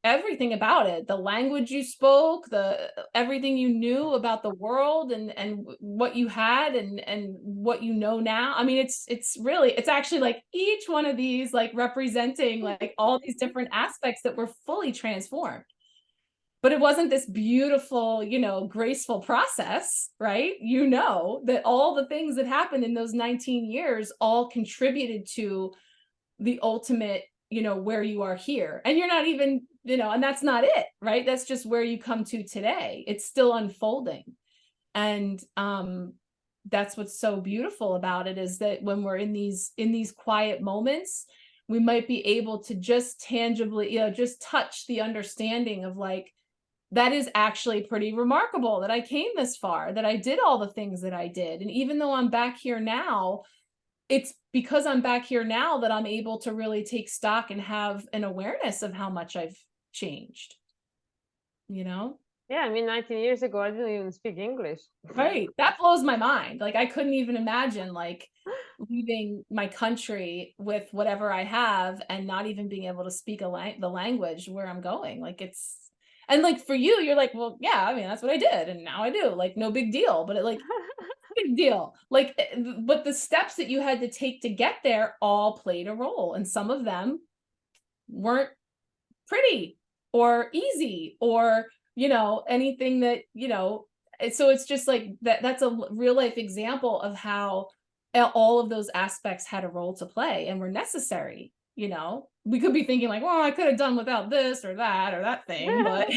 everything about it, the language you spoke, the everything you knew about the world, and what you had, and what you know now. I mean, it's actually like each one of these like representing like all these different aspects that were fully transformed. But it wasn't this beautiful, graceful process, right? That all the things that happened in those 19 years all contributed to the ultimate, where you are here. And you're not even, and that's not it, right? That's just where you come to today. It's still unfolding. And that's what's so beautiful about it, is that when we're in these quiet moments, we might be able to just tangibly, just touch the understanding of like, that is actually pretty remarkable that I came this far, that I did all the things that I did. And even though I'm back here now, it's because I'm back here now that I'm able to really take stock and have an awareness of how much I've changed, you know? Yeah, I mean, 19 years ago, I didn't even speak English. Right. That blows my mind. Like, I couldn't even imagine like leaving my country with whatever I have and not even being able to speak the language where I'm going. Like, and like for you, you're like, well, yeah, I mean, that's what I did. And now I do, like, no big deal. But big deal. Like, but the steps that you had to take to get there all played a role. And some of them weren't pretty or easy or, anything that, so it's just like that's a real life example of how all of those aspects had a role to play and were necessary. We could be thinking like, well, I could have done without this or that thing, but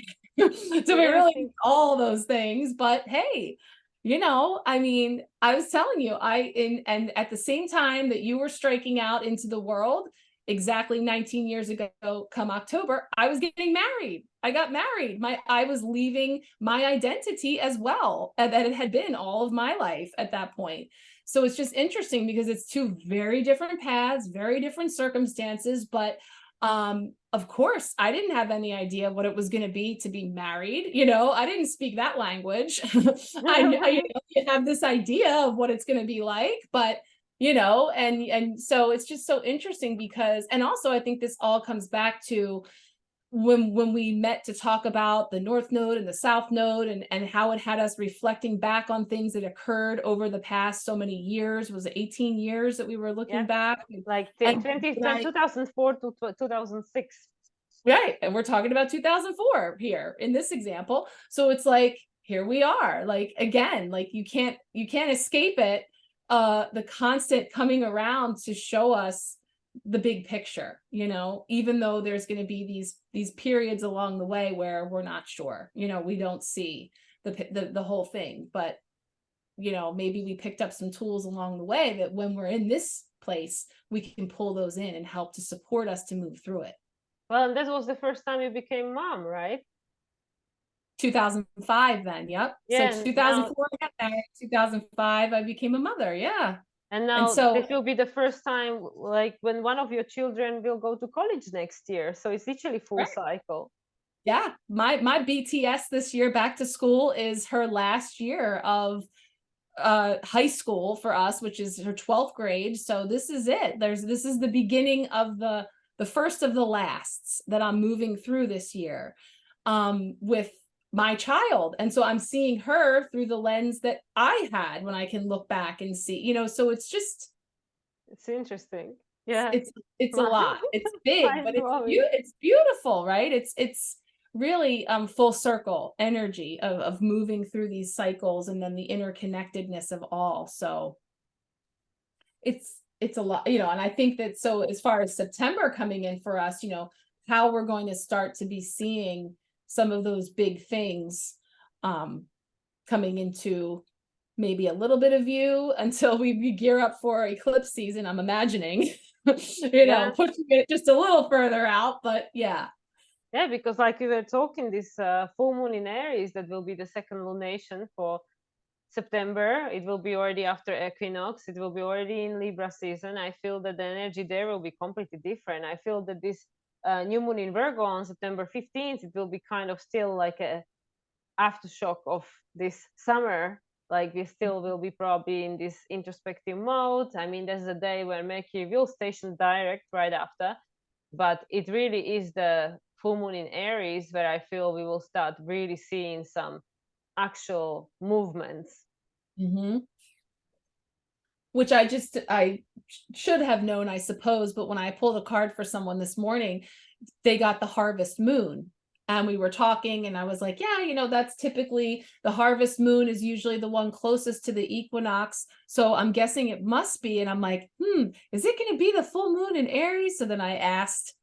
so we Yeah, really need all those things. But hey, I mean, I was telling you, and at the same time that you were striking out into the world, exactly 19 years ago, come October, I was getting married. I got married. I was leaving my identity as well, that it had been all of my life at that point. So it's just interesting because it's two very different paths, very different circumstances, but of course I didn't have any idea what it was going to be married. I didn't speak that language. You have this idea of what it's going to be like, but and so it's just so interesting because, and also I think this all comes back to when we met to talk about the North Node and the South Node, and how it had us reflecting back on things that occurred over the past so many years. Was it 18 years that we were looking back? Like And 2004 to 2006. Right. And we're talking about 2004 here in this example. So it's like, here we are, like, again, like you can't escape it. The constant coming around to show us the big picture, even though there's going to be these periods along the way where we're not sure, we don't see the whole thing, but maybe we picked up some tools along the way that when we're in this place, we can pull those in and help to support us to move through it. Well, and this was the first time you became mom, right? 2005 then, yep. Yeah, So and now 2004 I got married, 2005 I became a mother, yeah. and And now so this will be the first time like when one of your children will go to college next year. So it's literally full right. cycle. Yeah, my BTS this year back to school is her last year of high school for us, which is her 12th grade. So this is it. This is the beginning of the first of the lasts that I'm moving through this year with my child. And so I'm seeing her through the lens that I had when I can look back and see, so it's It's interesting. Yeah. it's a lot. It's big, but Mind blowing. it's beautiful, right? It's really full circle energy of moving through these cycles and then the interconnectedness of all. So it's a lot, and I think that, so as far as September coming in for us, how we're going to start to be seeing some of those big things um coming into maybe a little bit of view until we gear up for eclipse season, I'm imagining. Yeah. Pushing it just a little further out, but yeah. Yeah, because like we were talking, this full moon in Aries, that will be the second lunation for September. It will be already after equinox. It will be already in Libra season. I feel that the energy there will be completely different. I feel that this new moon in Virgo on September 15th, it will be kind of still like a aftershock of this summer. Like we still will be probably in this introspective mode. I mean, there's a day where Mercury will station direct right after, but it really is the full moon in Aries where I feel we will start really seeing some actual movements. Hmm. Which I should have known, I suppose, but when I pulled a card for someone this morning, they got the harvest moon. And we were talking, and I was like, yeah, that's typically the harvest moon is usually the one closest to the equinox. So I'm guessing it must be. And I'm like, is it going to be the full moon in Aries? So then I asked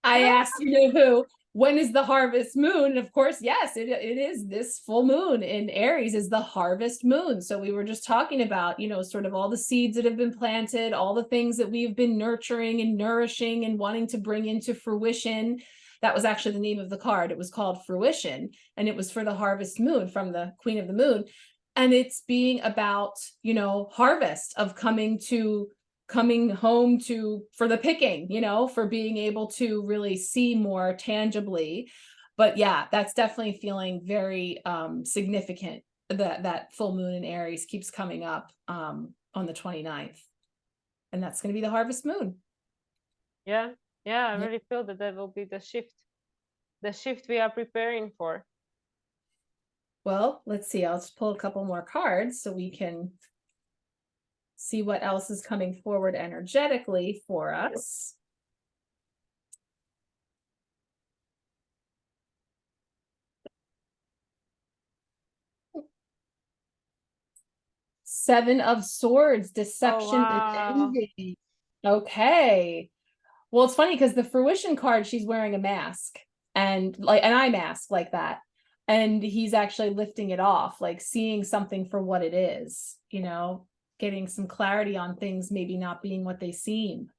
Alexa, who, when is the harvest moon? And of course, yes, it is this full moon in Aries is the harvest moon. So we were just talking about, sort of all the seeds that have been planted, all the things that we've been nurturing and nourishing and wanting to bring into fruition. That was actually the name of the card. It was called Fruition, and it was for the harvest moon from the Queen of the Moon. And it's being about, harvest of coming home to for the picking, for being able to really see more tangibly. But yeah, that's definitely feeling very significant, that full moon in Aries keeps coming up on the 29th, and that's going to be the harvest moon. Yeah, yeah, I really feel that that will be the shift we are preparing for. Well, let's see, I'll just pull a couple more cards so we can see what else is coming forward energetically for us. Seven of Swords, deception and wow. envy. Okay. Well, it's funny because the fruition card, she's wearing a mask, and like an eye mask like that. And he's actually lifting it off, like seeing something for what it is, getting some clarity on things maybe not being what they seem.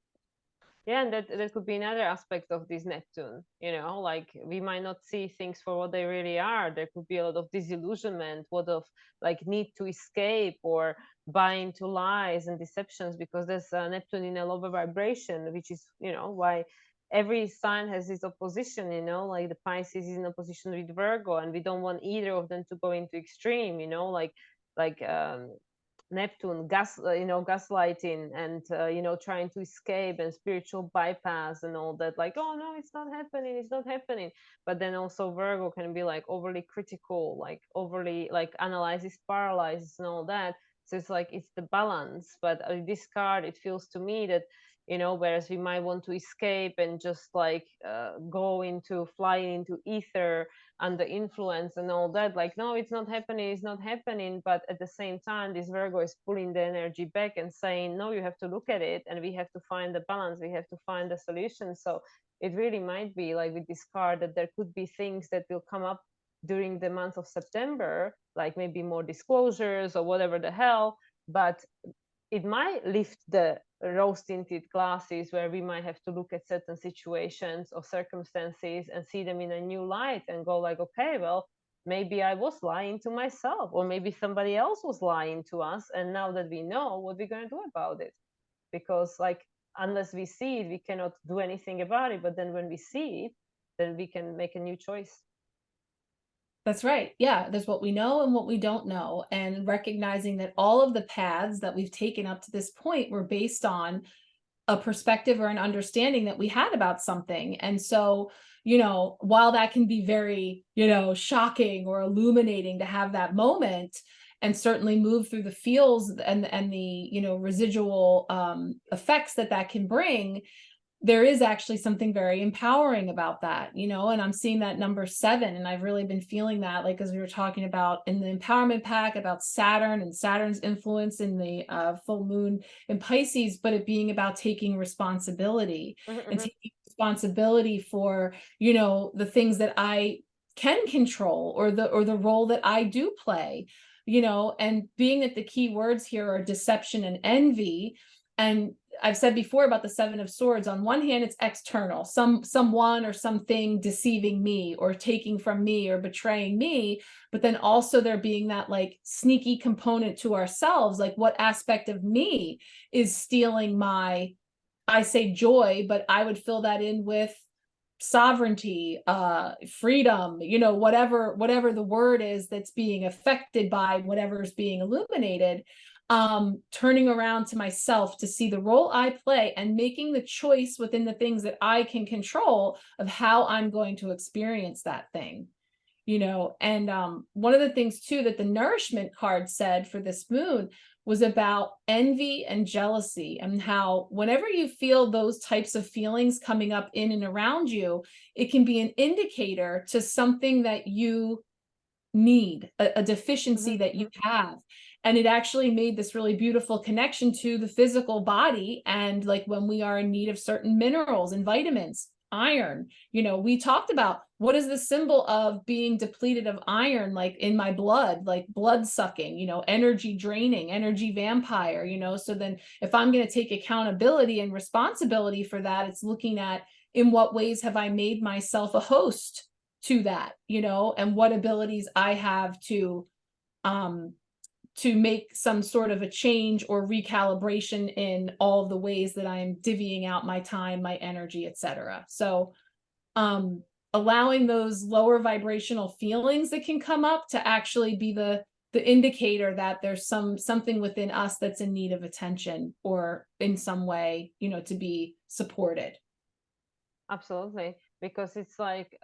Yeah, and that could be another aspect of this Neptune, like we might not see things for what they really are. There could be a lot of disillusionment, what of like need to escape or buy into lies and deceptions, because there's Neptune in a lower vibration, which is, why every sign has its opposition, like the Pisces is in opposition with Virgo, and we don't want either of them to go into extreme, like Neptune, gaslighting and trying to escape and spiritual bypass and all that. Like, oh no, it's not happening, it's not happening. But then also Virgo can be like overly critical, like overly like analyzes, paralyzes, and all that. So it's like it's the balance. But this card, it feels to me that whereas we might want to escape and just like fly into ether under influence and all that, like no, it's not happening, it's not happening. But at the same time, this Virgo is pulling the energy back and saying, no, you have to look at it, and we have to find the balance, we have to find the solution. So it really might be like with this card that there could be things that will come up during the month of September, like maybe more disclosures or whatever the hell. But it might lift the rose tinted glasses where we might have to look at certain situations or circumstances and see them in a new light and go like, okay, well, maybe I was lying to myself, or maybe somebody else was lying to us, and now that we know, what we're going to do about it. Because like unless we see it, we cannot do anything about it. But then when we see it, then we can make a new choice. That's right. Yeah, there's what we know and what we don't know, and recognizing that all of the paths that we've taken up to this point were based on a perspective or an understanding that we had about something. And so, while that can be very, shocking or illuminating to have that moment, and certainly move through the feels and the, you know, residual effects that can bring, there is actually something very empowering about that, you know, and I'm seeing that number 7. And I've really been feeling that, like, as we were talking about in the empowerment pack about Saturn and Saturn's influence in the full moon in Pisces, but it being about taking responsibility and taking responsibility for, you know, the things that I can control, or the role that I do play, you know, and being that the key words here are deception and envy. And I've said before about the 7 of Swords. On one hand, it's external, someone or something deceiving me or taking from me or betraying me. But then also there being that like sneaky component to ourselves, like what aspect of me is stealing my, I say joy, but I would fill that in with sovereignty, freedom, you know, whatever the word is that's being affected by whatever is being illuminated. Turning around to myself to see the role I play and making the choice within the things that I can control of how I'm going to experience that thing, you know. And one of the things too that the nourishment card said for this moon was about envy and jealousy, and how whenever you feel those types of feelings coming up in and around you, it can be an indicator to something that you need, a deficiency that you have. And it actually made this really beautiful connection to the physical body, and like when we are in need of certain minerals and vitamins, iron, you know, we talked about what is the symbol of being depleted of iron, like in my blood, like blood sucking, you know, energy draining, energy vampire, you know. So then if I'm going to take accountability and responsibility for that, it's looking at in what ways have I made myself a host to that, you know, and what abilities I have to make some sort of a change or recalibration in all of the ways that I'm divvying out my time, my energy, etc. So allowing those lower vibrational feelings that can come up to actually be the indicator that there's something within us that's in need of attention, or in some way, you know, to be supported. Absolutely, because it's like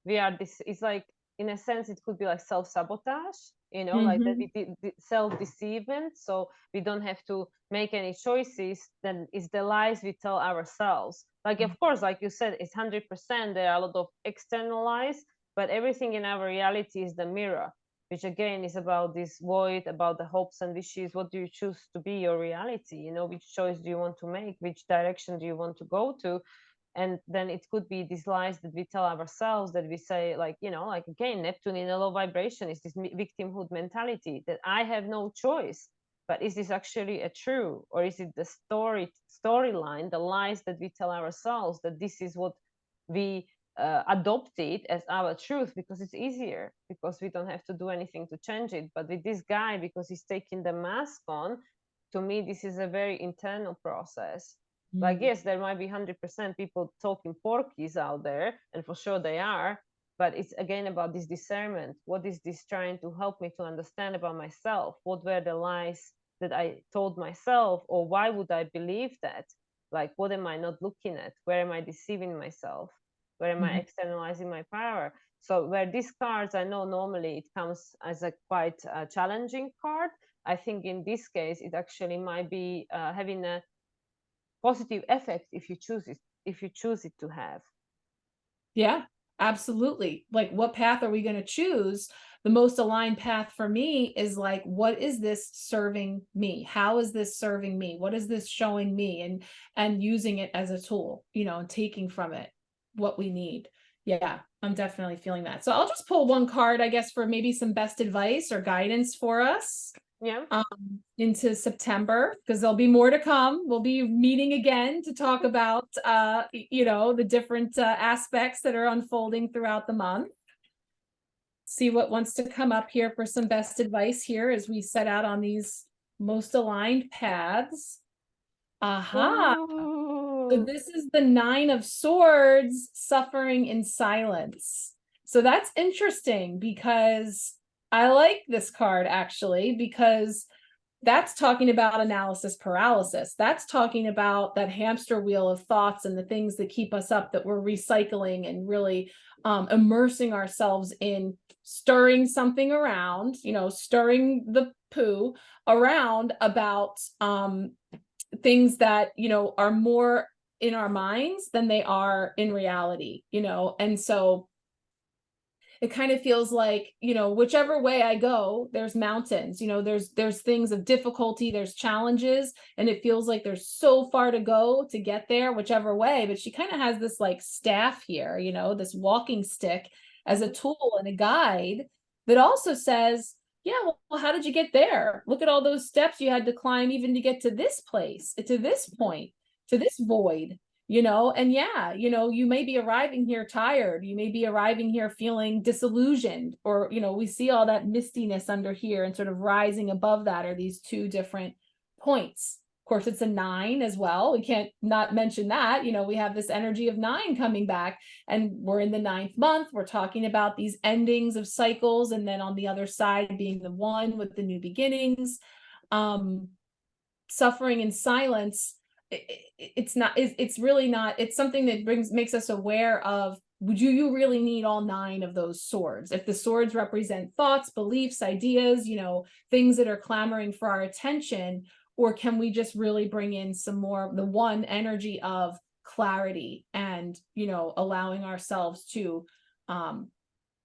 we are this, it's like in a sense it could be like self-sabotage, you know, like that we self-deceivement, so we don't have to make any choices. Then it's the lies we tell ourselves. Like, of course, like you said, it's 100%, there are a lot of external lies, but everything in our reality is the mirror, which again is about this void, about the hopes and wishes. What do you choose to be your reality? You know, which choice do you want to make, which direction do you want to go to? And then it could be these lies that we tell ourselves, that we say, like, you know, like again, Neptune in a low vibration is this victimhood mentality, that I have no choice. But is this actually a true, or is it the storyline, the lies that we tell ourselves, that this is what we adopted as our truth because it's easier, because we don't have to do anything to change it? But with this guy, because he's taking the mask on, to me this is a very internal process. Like, yes, there might be 100% people talking porkies out there, and for sure they are, but it's again about this discernment. What is this trying to help me to understand about myself? What were the lies that I told myself, or why would I believe that? Like, what am I not looking at? Where am I deceiving myself? Where am I externalizing my power? So where these cards, I know normally it comes as a quite challenging card, I think in this case it actually might be having a positive effect if you choose it to have. Yeah, absolutely. Like, what path are we going to choose? The most aligned path for me is like, what is this serving me? How is this serving me? What is this showing me? And using it as a tool, you know, and taking from it what we need. Yeah, I'm definitely feeling that. So I'll just pull one card, I guess, for maybe some best advice or guidance for us. Yeah. Into September, because there'll be more to come. We'll be meeting again to talk about you know, the different aspects that are unfolding throughout the month. See what wants to come up here for some best advice here as we set out on these most aligned paths. Aha. So this is the 9 of Swords, suffering in silence. So that's interesting, because I like this card actually, because that's talking about analysis paralysis. That's talking about that hamster wheel of thoughts and the things that keep us up, that we're recycling and really immersing ourselves in, stirring something around, stirring the poo around about things that, are more in our minds than they are in reality, and so it kind of feels like, whichever way I go, there's mountains, there's things of difficulty, there's challenges, and it feels like there's so far to go to get there, whichever way. But she kind of has this like staff here, this walking stick as a tool and a guide that also says, yeah, well, how did you get there? Look at all those steps you had to climb even to get to this place, to this point, to this void. And yeah, you may be arriving here tired, you may be arriving here feeling disillusioned, or we see all that mistiness under here, and sort of rising above that are these two different points. Of course, it's a 9 as well. We can't not mention that. We have this energy of 9 coming back, and we're in the 9th month. We're talking about these endings of cycles, and then on the other side being the 1 with the new beginnings. Suffering in silence, it's really not, it's something that makes us aware of, do you really need all 9 of those swords? If the swords represent thoughts, beliefs, ideas, things that are clamoring for our attention, or can we just really bring in some more of the 1 energy of clarity, and allowing ourselves to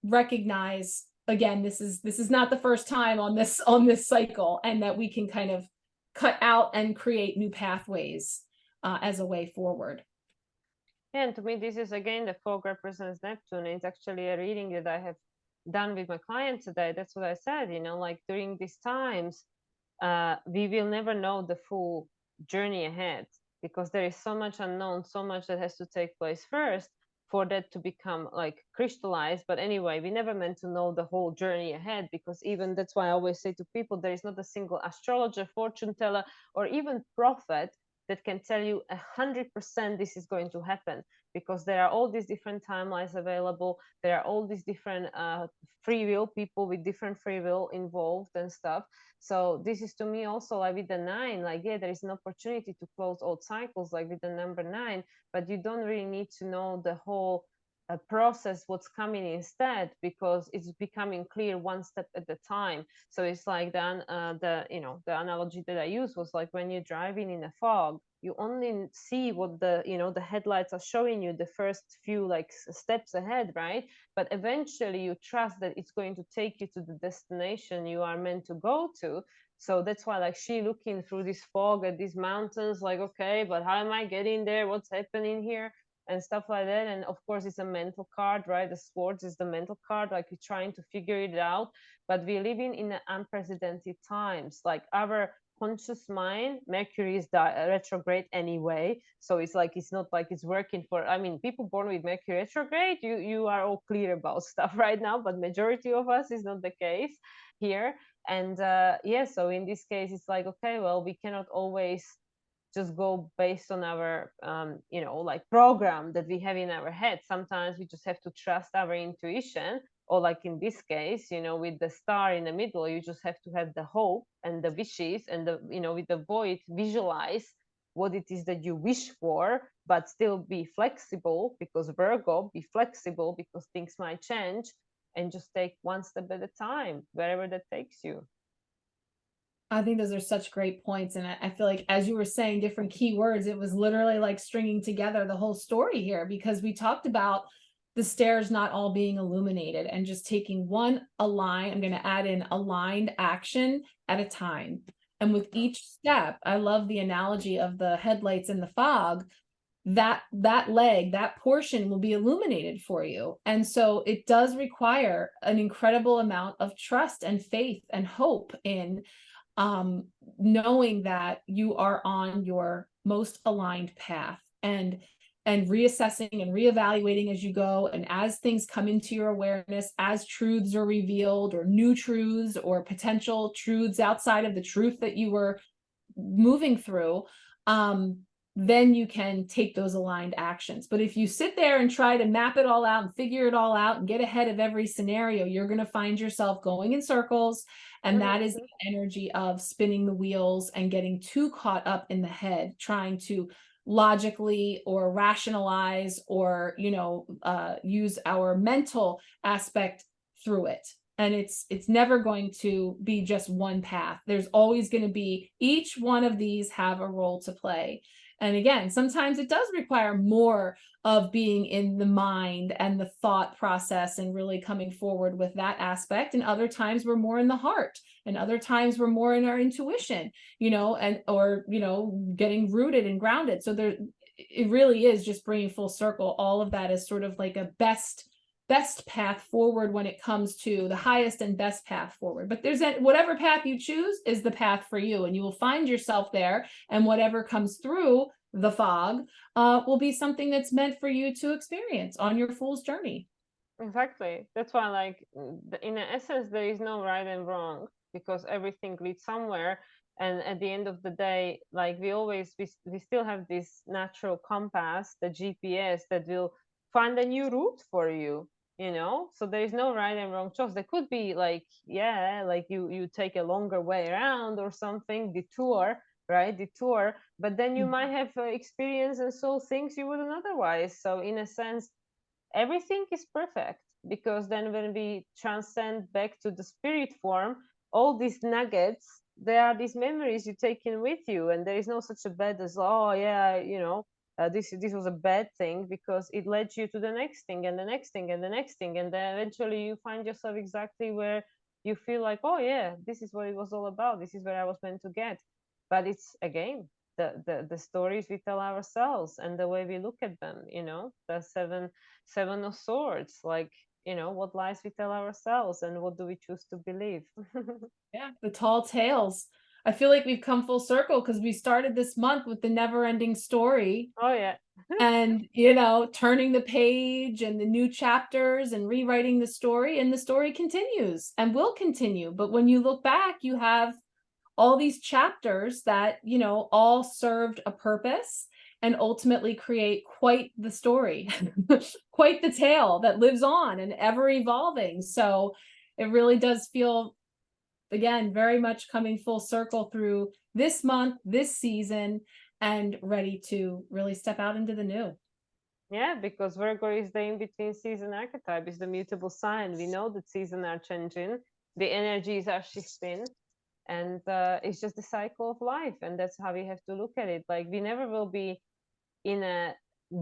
recognize, again, this is not the first time on this cycle, and that we can kind of cut out and create new pathways as a way forward. And to me, this is again, the fog represents Neptune. It's actually a reading that I have done with my client today. That's what I said, like during these times, we will never know the full journey ahead, because there is so much unknown, so much that has to take place first for that to become like crystallized. But anyway, we never meant to know the whole journey ahead, because even that's why I always say to people, there is not a single astrologer, fortune teller, or even prophet that can tell you 100% this is going to happen, because there are all these different timelines available. There are all these different free will people with different free will involved and stuff. So this is to me also like with the 9, like, yeah, there is an opportunity to close old cycles, like with the number 9, but you don't really need to know the whole process, what's coming instead, because it's becoming clear one step at a time. So it's like the analogy that I used was like when you're driving in a fog, you only see what the headlights are showing you, the first few like steps ahead, right? But eventually you trust that it's going to take you to the destination you are meant to go to. So that's why like she looking through this fog at these mountains, like, okay, but how am I getting there? What's happening here? And stuff like that. And of course, it's a mental card, right? The swords is the mental card, like you're trying to figure it out. But we're living in unprecedented times. Like our conscious mind, Mercury is retrograde anyway, so it's like it's not like it's working for, I mean, people born with Mercury retrograde, you are all clear about stuff right now, but majority of us is not the case here. And yeah, so in this case it's like, okay, well, we cannot always just go based on our like program that we have in our head. Sometimes we just have to trust our intuition, or like in this case, with the star in the middle, you just have to have the hope and the wishes, and the with the void, visualize what it is that you wish for, but still be flexible, because Virgo, be flexible because things might change, and just take one step at a time wherever that takes you. I think those are such great points. And I feel like as you were saying different keywords, it was literally like stringing together the whole story here, because we talked about the stairs not all being illuminated, and just taking one aligned, I'm going to add in aligned action at a time. And with each step, I love the analogy of the headlights in the fog, that leg, that portion will be illuminated for you. And so it does require an incredible amount of trust and faith and hope in knowing that you are on your most aligned path, and reassessing and reevaluating as you go, and as things come into your awareness, as truths are revealed, or new truths, or potential truths outside of the truth that you were moving through, then you can take those aligned actions. But if you sit there and try to map it all out and figure it all out and get ahead of every scenario, you're going to find yourself going in circles. And that is the energy of spinning the wheels and getting too caught up in the head, trying to logically or rationalize or, use our mental aspect through it. And it's never going to be just one path. There's always going to be, each one of these have a role to play. And again, sometimes it does require more of being in the mind and the thought process and really coming forward with that aspect. And other times we're more in the heart, and other times we're more in our intuition, or getting rooted and grounded. So it really is just bringing full circle. All of that is sort of like a best path forward when it comes to the highest and best path forward. But there's whatever path you choose is the path for you, and you will find yourself there, and whatever comes through the fog will be something that's meant for you to experience on your fool's journey. Exactly. That's why, like, in essence, there is no right and wrong, because everything leads somewhere. And at the end of the day, like, we still have this natural compass, the GPS, that will find a new route for you. So there is no right and wrong choice. There could be, like, like you take a longer way around or something, detour, right? Detour, but then you might have experience and saw things you wouldn't otherwise. So in a sense, everything is perfect, because then when we transcend back to the spirit form, all these nuggets, there are these memories you take in with you, and there is no such a bad as, oh yeah, this was a bad thing, because it led you to the next thing and the next thing and the next thing, and then eventually you find yourself exactly where you feel like, oh yeah, this is what it was all about, this is where I was meant to get. But it's, again, the stories we tell ourselves and the way we look at them, the seven of swords, like, what lies we tell ourselves and what do we choose to believe. Yeah, the tall tales. I feel like we've come full circle because we started this month with the never ending story, Oh yeah. and turning the page and the new chapters and rewriting the story, and the story continues and will continue. But when you look back, you have all these chapters that all served a purpose and ultimately create quite the story, quite the tale that lives on and ever evolving. So it really does feel, again, very much coming full circle through this month, this season, and ready to really step out into the new. Yeah, because Virgo is the in-between season archetype, is the mutable sign. We know that seasons are changing, the energies are shifting, and it's just the cycle of life, and that's how we have to look at it. Like, we never will be in a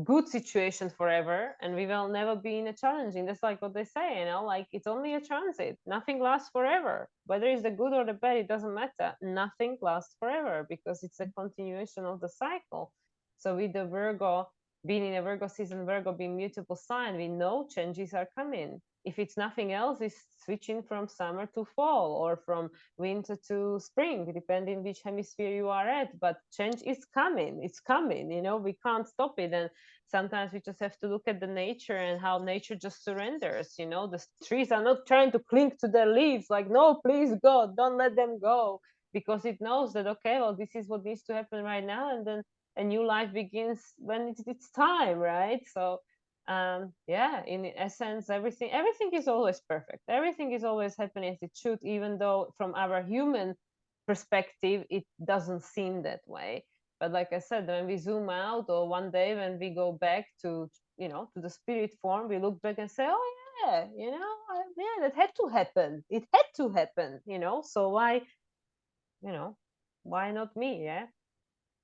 good situation forever, and we will never be in a challenging. That's like what they say, like, it's only a transit, nothing lasts forever. Whether it's the good or the bad, it doesn't matter. Nothing lasts forever, because it's a continuation of the cycle. So with the Virgo, being in a Virgo season, Virgo being mutable sign, we know changes are coming. If it's nothing else, it's switching from summer to fall, or from winter to spring, depending which hemisphere you are at. But change is coming. It's coming. We can't stop it. And sometimes we just have to look at the nature and how nature just surrenders. The trees are not trying to cling to their leaves, like, no, please, God, don't let them go, because it knows that, okay, well, this is what needs to happen right now, and then a new life begins when it's time, right? So yeah, in essence, everything is always perfect, everything is always happening as it should, even though from our human perspective it doesn't seem that way. But like I said, when we zoom out, or one day when we go back to to the spirit form, we look back and say, oh yeah, yeah, that had to happen, it had to happen, so why, why not me? Yeah,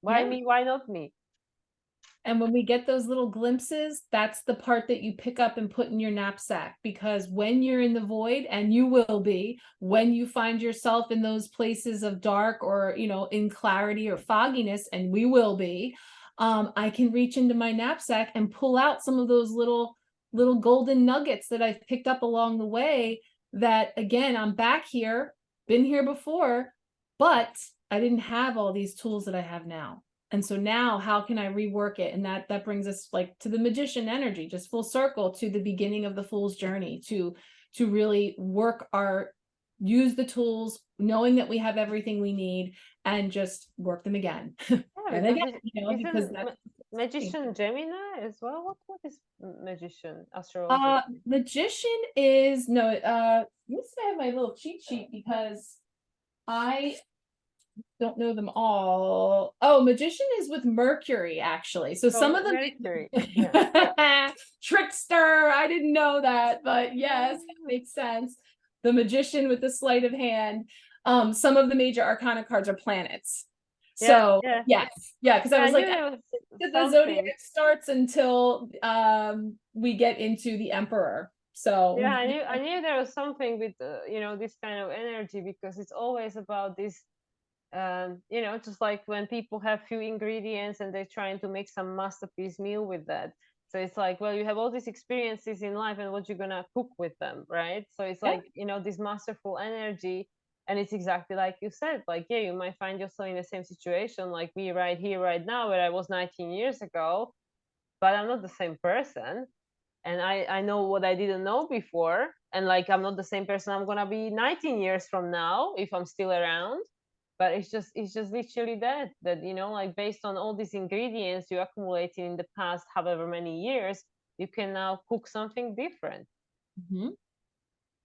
why Yeah. me, why not me? And when we get those little glimpses, that's the part that you pick up and put in your knapsack, because when you're in the void, and you will be, when you find yourself in those places of dark, or, in clarity or fogginess, and we will be, I can reach into my knapsack and pull out some of those little golden nuggets that I've picked up along the way, that, again, I'm back here, been here before, but I didn't have all these tools that I have now. And so now, how can I rework it? And that brings us, like, to the magician energy, just full circle to the beginning of the fool's journey, to really work our use the tools, knowing that we have everything we need, and just work them again Yeah, and because again, because isn't that's magician Gemini as well? What is magician astrology? magician is no let me see, I have my little cheat sheet because I don't know them all. Oh, magician is with Mercury, actually. So some of them Mercury. Yeah. trickster. I didn't know that, but yes, that makes sense. The magician with the sleight of hand. Some of the major arcana cards are planets. Yeah, So yeah. yes, yeah, because I Yeah, I was knew like, there was the zodiac something. starts until we get into the emperor. So Yeah, I knew there was something with this kind of energy, because it's always about this, just like when people have few ingredients and they're trying to make some masterpiece meal with that. So it's like, well, you have all these experiences in life, and what you're gonna cook with them, right? So it's yeah. like, this masterful energy. And it's exactly like you said, like, yeah, you might find yourself in the same situation like me right here, right now, where I was 19 years ago, but I'm not the same person. And I know what I didn't know before. And like, I'm not the same person I'm gonna be 19 years from now if I'm still around. But it's just literally that like, based on all these ingredients you accumulated in the past however many years, you can now cook something different. Mhm.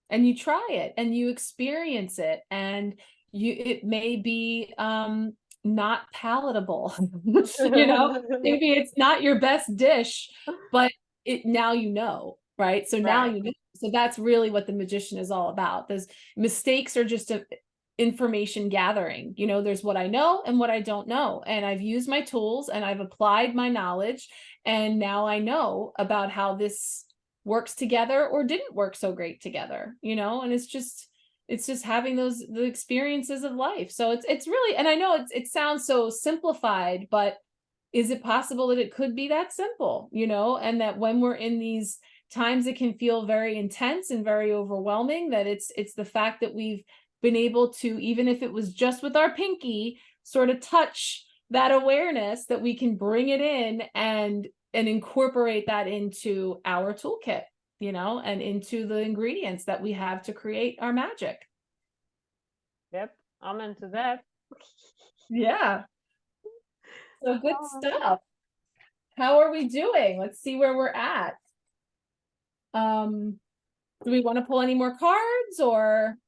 And you try it and you experience it, and it may be not palatable. Maybe it's not your best dish, but now right? So now Right. so that's really what the magician is all about. Those mistakes are just information gathering. There's what I know and what I don't know, and I've used my tools and I've applied my knowledge, and now I know about how this works together or didn't work so great together, and it's just having the experiences of life. So it's really, and I know it sounds so simplified, but is it possible that it could be that simple, and that when we're in these times it can feel very intense and very overwhelming, that it's the fact that we've been able to, even if it was just with our pinky, sort of touch that awareness, that we can bring it in and incorporate that into our toolkit, and into the ingredients that we have to create our magic. Yep, I'm into that. Yeah. So good Oh. stuff. How are we doing? Let's see where we're at. Do we want to pull any more cards, or?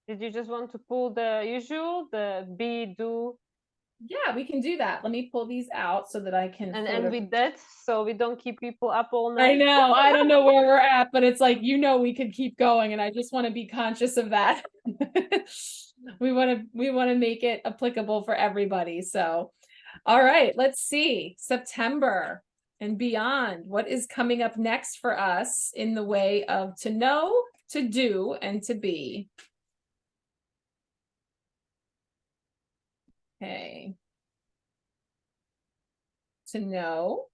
Did you just want to pull the usual, the be, do, Yeah, we can do that. Let me pull these out so that I can and sort end of. with that, so we don't keep people up all I night? know. I don't know where we're at, but it's like, we could keep going, and I just want to be conscious of that. We want to make it applicable for everybody. So, all right, let's see. September and beyond. What is coming up next for us in the way of to know, to do, and to be? Okay. To know.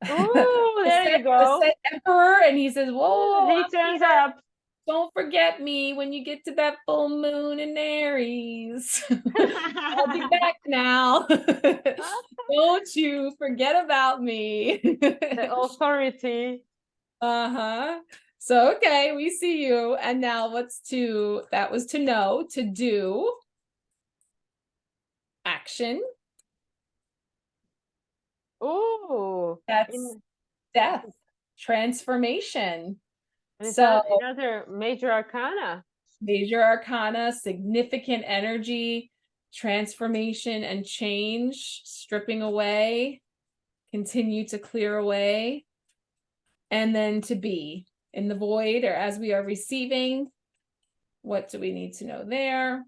Ooh, there you The go. said emperor, and he says, "Whoa, He I'm turns here. up. Don't forget me when you get to that full moon in Aries. I'll be back now. Don't you forget about me." The authority. Uh-huh. So, okay, we see you. And now that was to know, to do, action. Ooh, That's in death, transformation. and it's So, another major arcana. major arcana, significant energy, transformation and change, stripping away, continue to clear away, and then to be in the void, or as we are receiving. What do we need to know there?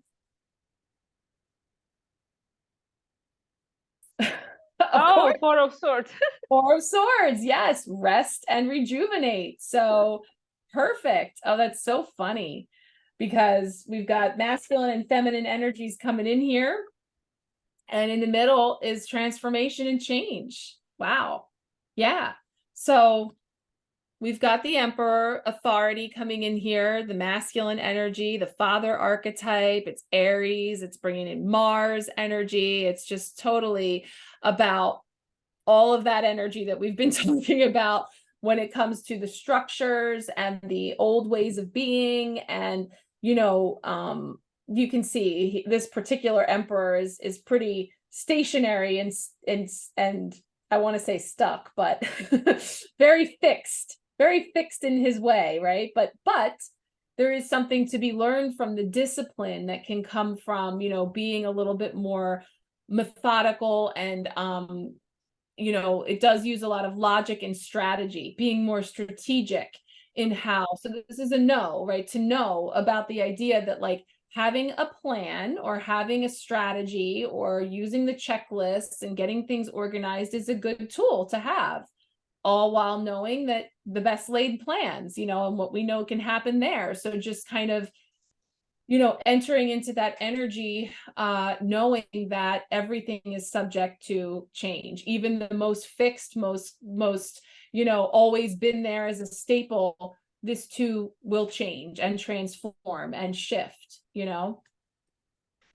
Of Oh, course, Four of Swords. Four of Swords. Yes, rest and rejuvenate. So perfect. Oh, that's so funny, because we've got masculine and feminine energies coming in here. And in the middle is transformation and change. Wow. Yeah. So we've got the emperor authority coming in here, the masculine energy, the father archetype. It's Aries. It's bringing in Mars energy. It's just totally about all of that energy that we've been talking about when it comes to the structures and the old ways of being, and you know, you can see this particular emperor is pretty stationary and I want to say stuck, but very fixed in his way, right? But there is something to be learned from the discipline that can come from, you know, being a little bit more methodical and you know, it does use a lot of logic and strategy, being more strategic in how. So this is a no, right? To know about the idea that like having a plan or having a strategy or using the checklists and getting things organized is a good tool to have, all while knowing that the best laid plans, you know, and what we know can happen there. So just kind of, you know, entering into that energy, knowing that everything is subject to change, even the most fixed, most, you know, always been there as a staple, this too will change and transform and shift, you know.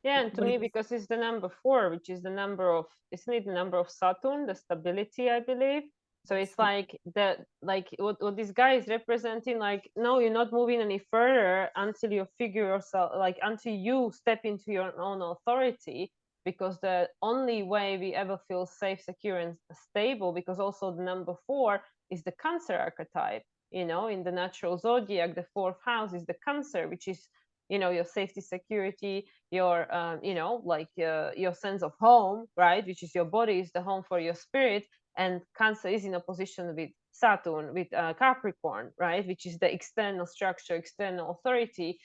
Yeah, and to What do me, you because it's the number 4, which is the number of, isn't it the number of Saturn, the stability, I believe. So it's think? like that, like what this guy is representing, like, no, you're not moving any further until you figure yourself, like until you step into your own authority, because the only way we ever feel safe, secure, and stable, because also the number 4 is the Cancer archetype, you know, in the natural zodiac, the fourth house is the Cancer, which is, you know, your safety, security, your you know, like your sense of home, right, which is your body is the home for your spirit. And Cancer is in opposition with Saturn, with Capricorn, right, which is the external structure, external authority.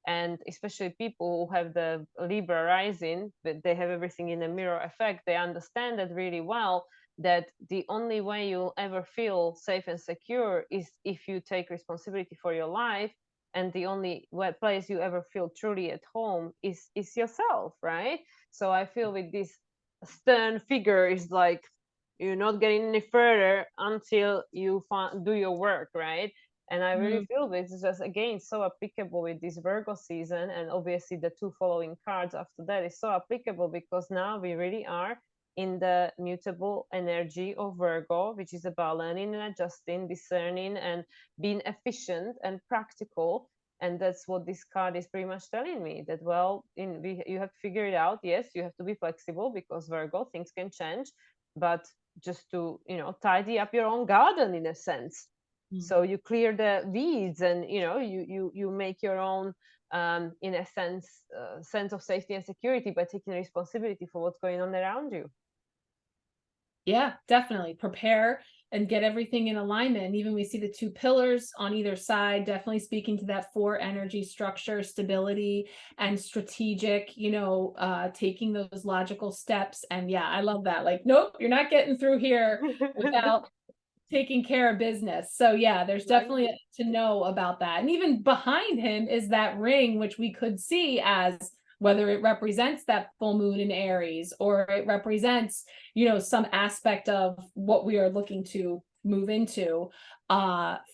And especially people who have the Libra rising, that they have everything in a mirror effect, they understand that really well, that the only way you'll ever feel safe and secure is if you take responsibility for your life. And the only place you ever feel truly at home is yourself, right? So I feel with this stern figure is like, you're not getting any further until you do your work, right? And I really Mm, feel this is just again so applicable with this Virgo season, and obviously the two following cards after that is so applicable, because now we really are in the mutable energy of Virgo, which is about learning and adjusting, discerning, and being efficient and practical. And that's what this card is pretty much telling me, that well, you have to figure it out. Yes, you have to be flexible, because Virgo, things can change, but just to, you know, tidy up your own garden in a sense. mm. So you clear the weeds, and you know, you make your own in a sense of safety and security by taking responsibility for what's going on around you. Yeah, definitely prepare and get everything in alignment. And even we see the two pillars on either side, definitely speaking to that four energy structure, stability and strategic, you know, taking those logical steps. And yeah, I love that. Like, nope, you're not getting through here without taking care of business. So yeah, there's definitely Exactly. to know about that. And even behind him is that ring, which we could see as whether it represents that full moon in Aries or it represents, you know, some aspect of what we are looking to move into.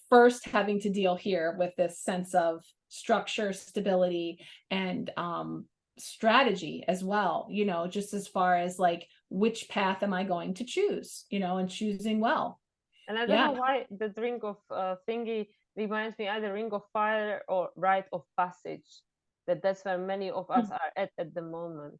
First having to deal here with this sense of structure, stability, and strategy as well, you know, just as far as like which path am I going to choose, you know, and choosing well. And I don't know Yeah. why the ring of thingy reminds me either ring of fire or rite of passage. That's where many of us are at the moment.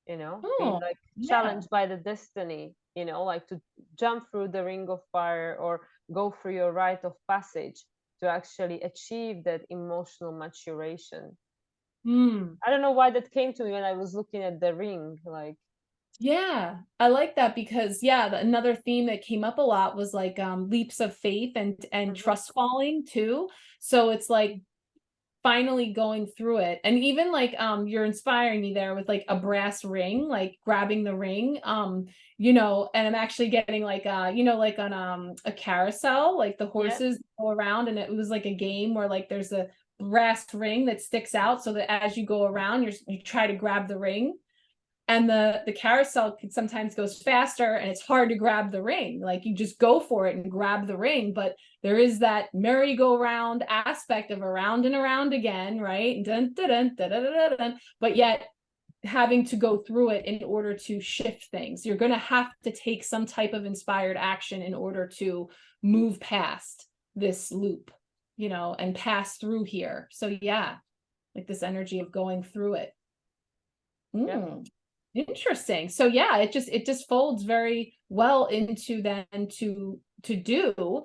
You know, being Oh, like yeah. challenged by the destiny. You know, like to jump through the ring of fire or go through your rite of passage to actually achieve that emotional maturation. Mm. I don't know why that came to me when I was looking at the ring. Like, Yeah, I like that because yeah, another theme that came up a lot was like leaps of faith and mhm, trust falling too. So it's like finally going through it. And even like you're inspiring me there with like a brass ring, like grabbing the ring. You know, and I'm actually getting like you know, like on a carousel, like the yeah, horses go around and it was like a game where like there's a brass ring that sticks out so that as you go around you try to grab the ring, and the carousel can sometimes goes faster and it's hard to grab the ring, like you just go for it and grab the ring, but there is that merry-go-round aspect of around and around again, right? Dun, dun, dun, dun, dun, dun, dun, but yet having to go through it in order to shift things, you're going to have to take some type of inspired action in order to move past this loop, you know, and pass through here. So yeah. like this energy of going through it. Yeah. Interesting. So yeah, it just folds very well into then to do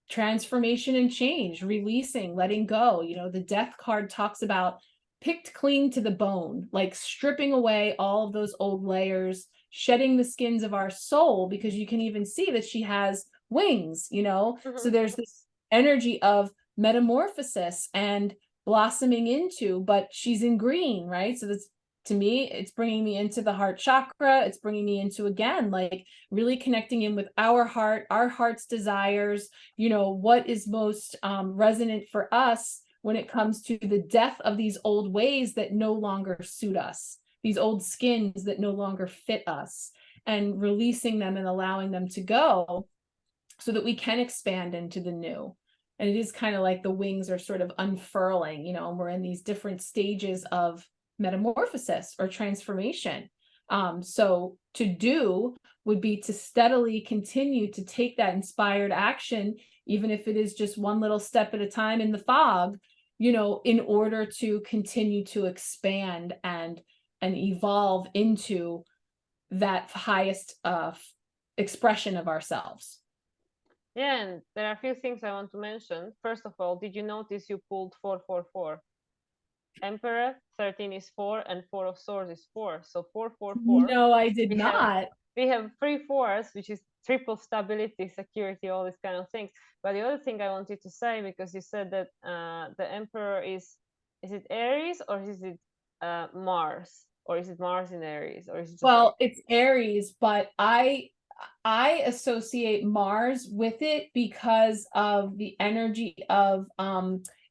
transformation and change, releasing, letting go. You know, the death card talks about picked clean to the bone, like stripping away all of those old layers, shedding the skins of our soul, because you can even see that she has wings, you know? So there's this energy of metamorphosis and blossoming into, but she's in green, right? So that's, to me, it's bringing me into the heart chakra. It's bringing me into, again, like really connecting in with our heart, our heart's desires, you know, what is most resonant for us when it comes to the death of these old ways that no longer suit us, these old skins that no longer fit us, and releasing them and allowing them to go so that we can expand into the new. And it is kind of like the wings are sort of unfurling, you know, and we're in these different stages of metamorphosis or transformation. So to do would be to steadily continue to take that inspired action, even if it is just one little step at a time in the fog, you know, in order to continue to expand and evolve into that highest expression of ourselves. Yeah, and there are a few things I want to mention. First of all, did you notice you pulled 444? Emperor, 13 is 4, and 4 of Swords is 4. So 444. No, I did We not. have 3 fours, which is triple stability, security, all these kind of things. But the other thing I wanted to say, because you said that the Emperor is it Aries or is it Mars? Or is it Mars in Aries? Or is it just Well, it's Aries, but I associate Mars with it because of the energy of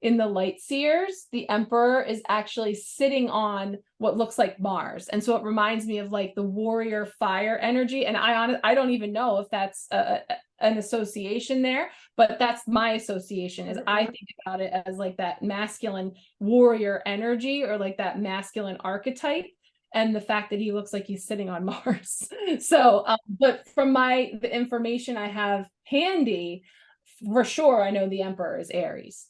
in the light seers, the emperor is actually sitting on what looks like Mars. And so it reminds me of like the warrior fire energy. And I don't even know if that's an association there, but that's my association is I think about it as like that masculine warrior energy or like that masculine archetype. And the fact that he looks like he's sitting on Mars. So, but from the information I have handy, for sure, I know the Emperor is Aries.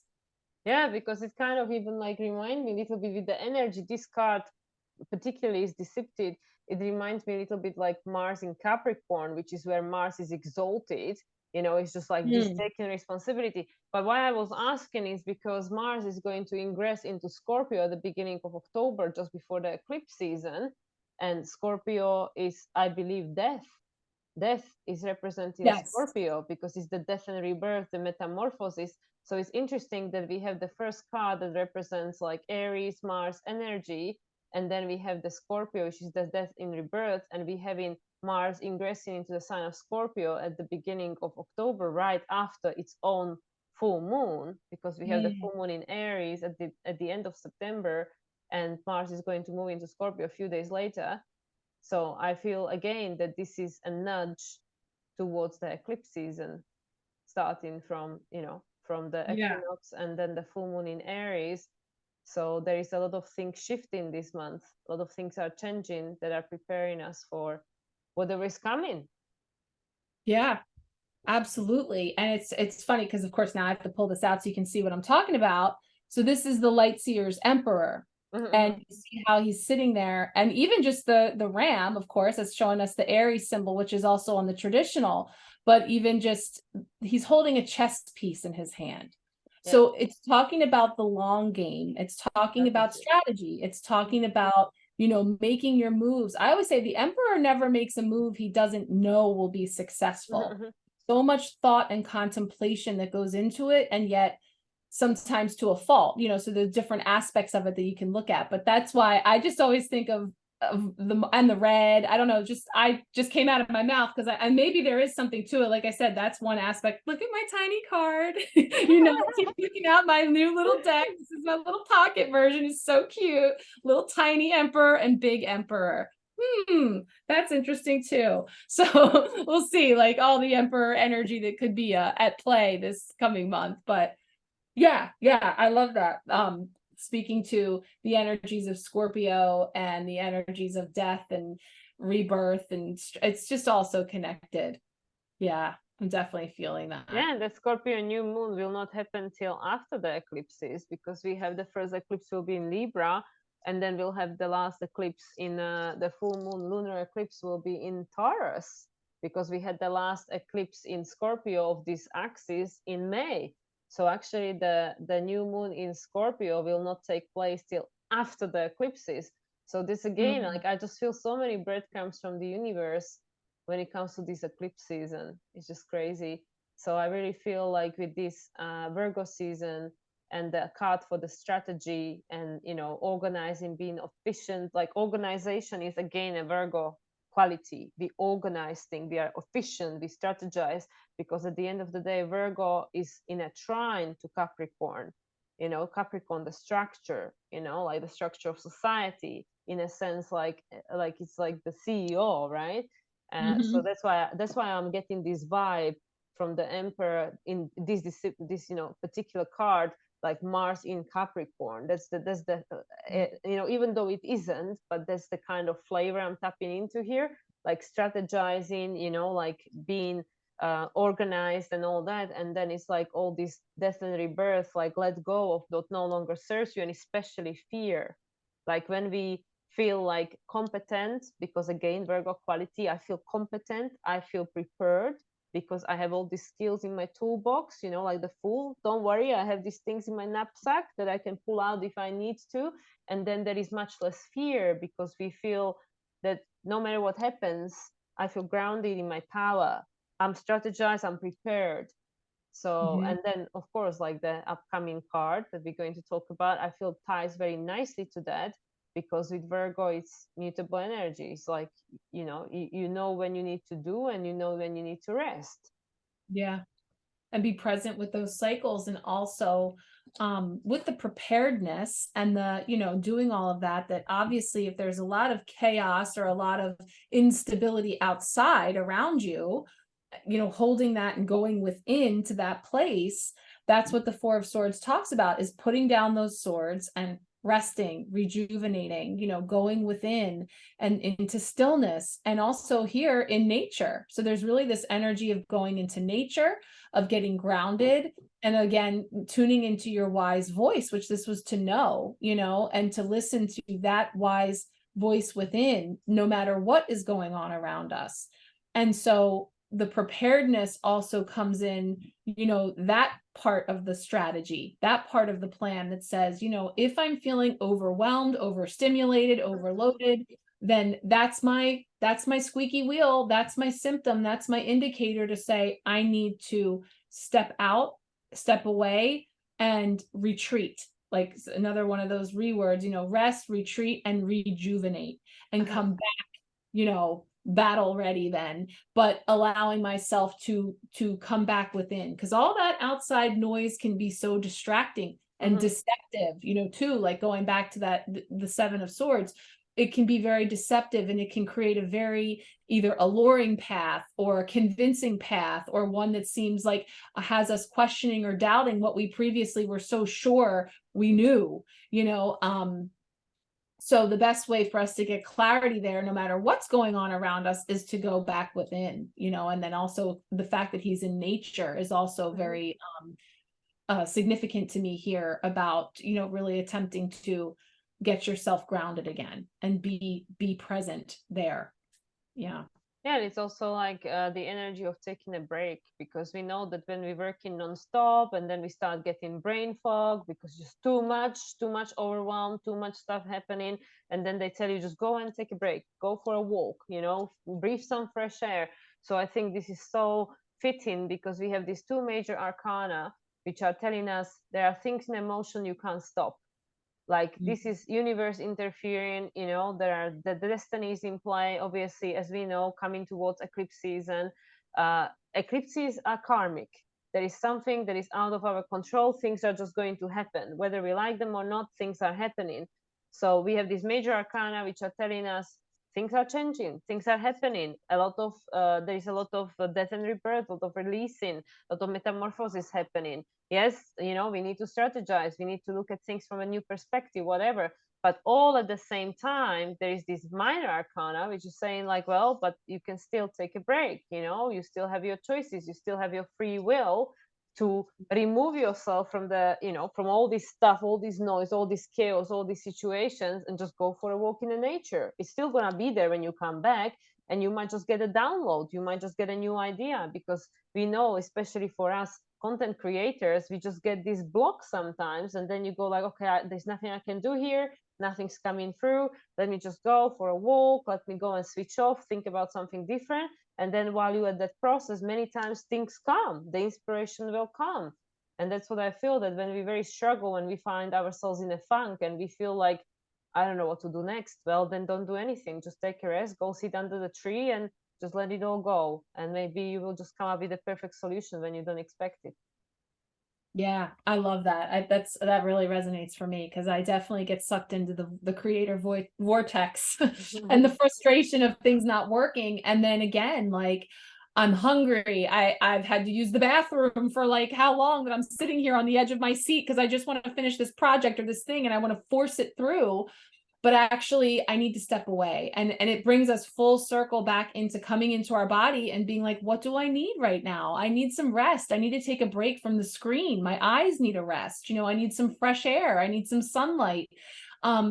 Yeah, because it kind of even like remind me a little bit with the energy. This card particularly is deceptive. It reminds me a little bit like Mars in Capricorn, which is where Mars is exalted. You know, it's just like this taking responsibility. But why I was asking is because Mars is going to ingress into Scorpio at the beginning of October, just before the eclipse season. And Scorpio is, I believe, death. Death is representing Scorpio because it's the death and rebirth, the metamorphosis. So it's interesting that we have the first card that represents like Aries, Mars energy, and then we have the Scorpio, which is the death in rebirth, and we have in Mars ingressing into the sign of Scorpio at the beginning of October, right after its own full moon, because we have the full moon in Aries at the end of September, and Mars is going to move into Scorpio a few days later. So I feel again that this is a nudge towards the eclipse season, starting from, you know, from the equinox and then the full moon in Aries. So there is a lot of things shifting this month. A lot of things are changing that are preparing us for whatever is coming. Yeah, absolutely. And it's funny because of course now I have to pull this out so you can see what I'm talking about. So this is the Light Seer's Emperor. And you see how he's sitting there, and even just the ram, of course, that's showing us the Aries symbol, which is also on the traditional, but even just he's holding a chess piece in his hand. So it's talking about the long game. It's talking about strategy. It's talking about, you know, making your moves. I always say the emperor never makes a move he doesn't know will be successful. So much thought and contemplation that goes into it, and yet sometimes to a fault, you know, so there's different aspects of it that you can look at. But that's why I just always think of the red. I don't know, I just came out of my mouth because I maybe there is something to it. Like I said, that's one aspect. Look at my tiny card. You know, I keep looking out my new little deck. This is my little pocket version. It's so cute. Little tiny emperor and big emperor. That's interesting too. So we'll see like all the emperor energy that could be at play this coming month. But yeah, I love that. Speaking to the energies of Scorpio and the energies of death and rebirth, and it's just all so connected. Yeah. I'm definitely feeling that. Yeah, and the Scorpio new moon will not happen till after the eclipses, because we have the first eclipse will be in Libra, and then we'll have the last eclipse in the full moon lunar eclipse will be in Taurus, because we had the last eclipse in Scorpio of this axis in May. So actually the new moon in Scorpio will not take place till after the eclipses. So this again, Mhm. like I just feel so many breadcrumbs from the universe when it comes to this eclipse season. It's just crazy. So I really feel like with this Virgo season and the card for the strategy and organizing, being efficient, like organization is again a Virgo quality. We organize things, we are efficient, we strategize, because at the end of the day, Virgo is in a trine to Capricorn. Capricorn, the structure, like the structure of society, in a sense, like it's like the CEO, right? So Mhm. that's why I'm getting this vibe from the emperor in this particular card, like Mars in Capricorn. Even though it isn't, but that's the kind of flavor I'm tapping into here, like strategizing, like being organized and all that. And then it's like all this death and rebirth, like let go of what no longer serves you, and especially fear. Like when we feel like competent, because again, Virgo quality, I feel competent, I feel prepared, because I have all these skills in my toolbox, like the fool. Don't worry, I have these things in my knapsack that I can pull out if I need to. And then there is much less fear, because we feel that no matter what happens, I feel grounded in my power. I'm strategized, I'm prepared. So, Mhm. and then of course, like the upcoming card that we're going to talk about, I feel ties very nicely to that, because with Virgo, it's mutable energy. It's like, you know when you need to do, and you know when you need to rest. Yeah. And be present with those cycles, and also with the preparedness and the doing all of that, that obviously if there's a lot of chaos or a lot of instability outside around you, holding that and going within to that place, that's what the Four of Swords talks about, is putting down those swords and resting, rejuvenating, going within and into stillness, and also here in nature. So there's really this energy of going into nature, of getting grounded, and again tuning into your wise voice, which this was to know, and to listen to that wise voice within, no matter what is going on around us. And so the preparedness also comes in, that part of the strategy, that part of the plan that says, if I'm feeling overwhelmed, overstimulated, overloaded, then that's my squeaky wheel, that's my symptom, that's my indicator to say I need to step out, step away, and retreat. Like another one of those rewords, rest, retreat, and rejuvenate, and Uh-huh. come back, battle ready then, but allowing myself to come back within, because all that outside noise can be so distracting and Mm-hmm. deceptive, too, like going back to that, the Seven of Swords, it can be very deceptive, and it can create a very either alluring path or a convincing path, or one that seems like has us questioning or doubting what we previously were so sure we knew. So the best way for us to get clarity there, no matter what's going on around us, is to go back within, and then also the fact that he's in nature is also Mm-hmm. very significant to me here, about, really attempting to get yourself grounded again and be present there. Yeah. Yeah, and it's also like the energy of taking a break, because we know that when we're working non-stop, and then we start getting brain fog because just too much overwhelmed, too much stuff happening, and then they tell you just go and take a break, go for a walk, breathe some fresh air. So I think this is so fitting, because we have these two major arcana which are telling us there are things in emotion you can't stop, like Mm. this is universe interfering, there are the destinies in play, obviously, as we know, coming towards eclipse season. Eclipses are karmic. There is something that is out of our control. Things are just going to happen whether we like them or not. Things are happening. So we have these major arcana which are telling us things are changing, things are happening, a lot of there is a lot of death and rebirth, a lot of releasing, a lot of metamorphosis happening. Yes, we need to strategize, we need to look at things from a new perspective, whatever, But all at the same time, there is this minor arcana, which is saying like, well, but you can still take a break, you know, you still have your choices, you still have your free will to remove yourself from the, you know, from all this stuff, all this noise, all this chaos, all these situations, and just go for a walk in the nature. It's still gonna be there when you come back, and you might just get a download, you might just get a new idea, because we know, especially for us content creators, we just get these blocks sometimes, and then you go like, okay, there's nothing I can do here, nothing's coming through, let me just go for a walk, let me go and switch off, think about something different. And then while you're at that process, many times things come, the inspiration will come. And that's what I feel, that when we very struggle, when we find ourselves in a funk and we feel like, I don't know what to do next, well, then don't do anything, just take a rest, go sit under the tree and just let it all go, and maybe you will just come up with the perfect solution when you don't expect it. Yeah, I love that. That really resonates for me, because I definitely get sucked into the creator vortex and the frustration of things not working. And then again, like, I'm hungry. I've had to use the bathroom for like how long, that I'm sitting here on the edge of my seat because I just want to finish this project or this thing and I want to force it through. But actually I need to step away, and it brings us full circle back into coming into our body and being like, what do I need right now? I need some rest. I need to take a break from the screen. My eyes need a rest. You know, I need some fresh air. I need some sunlight.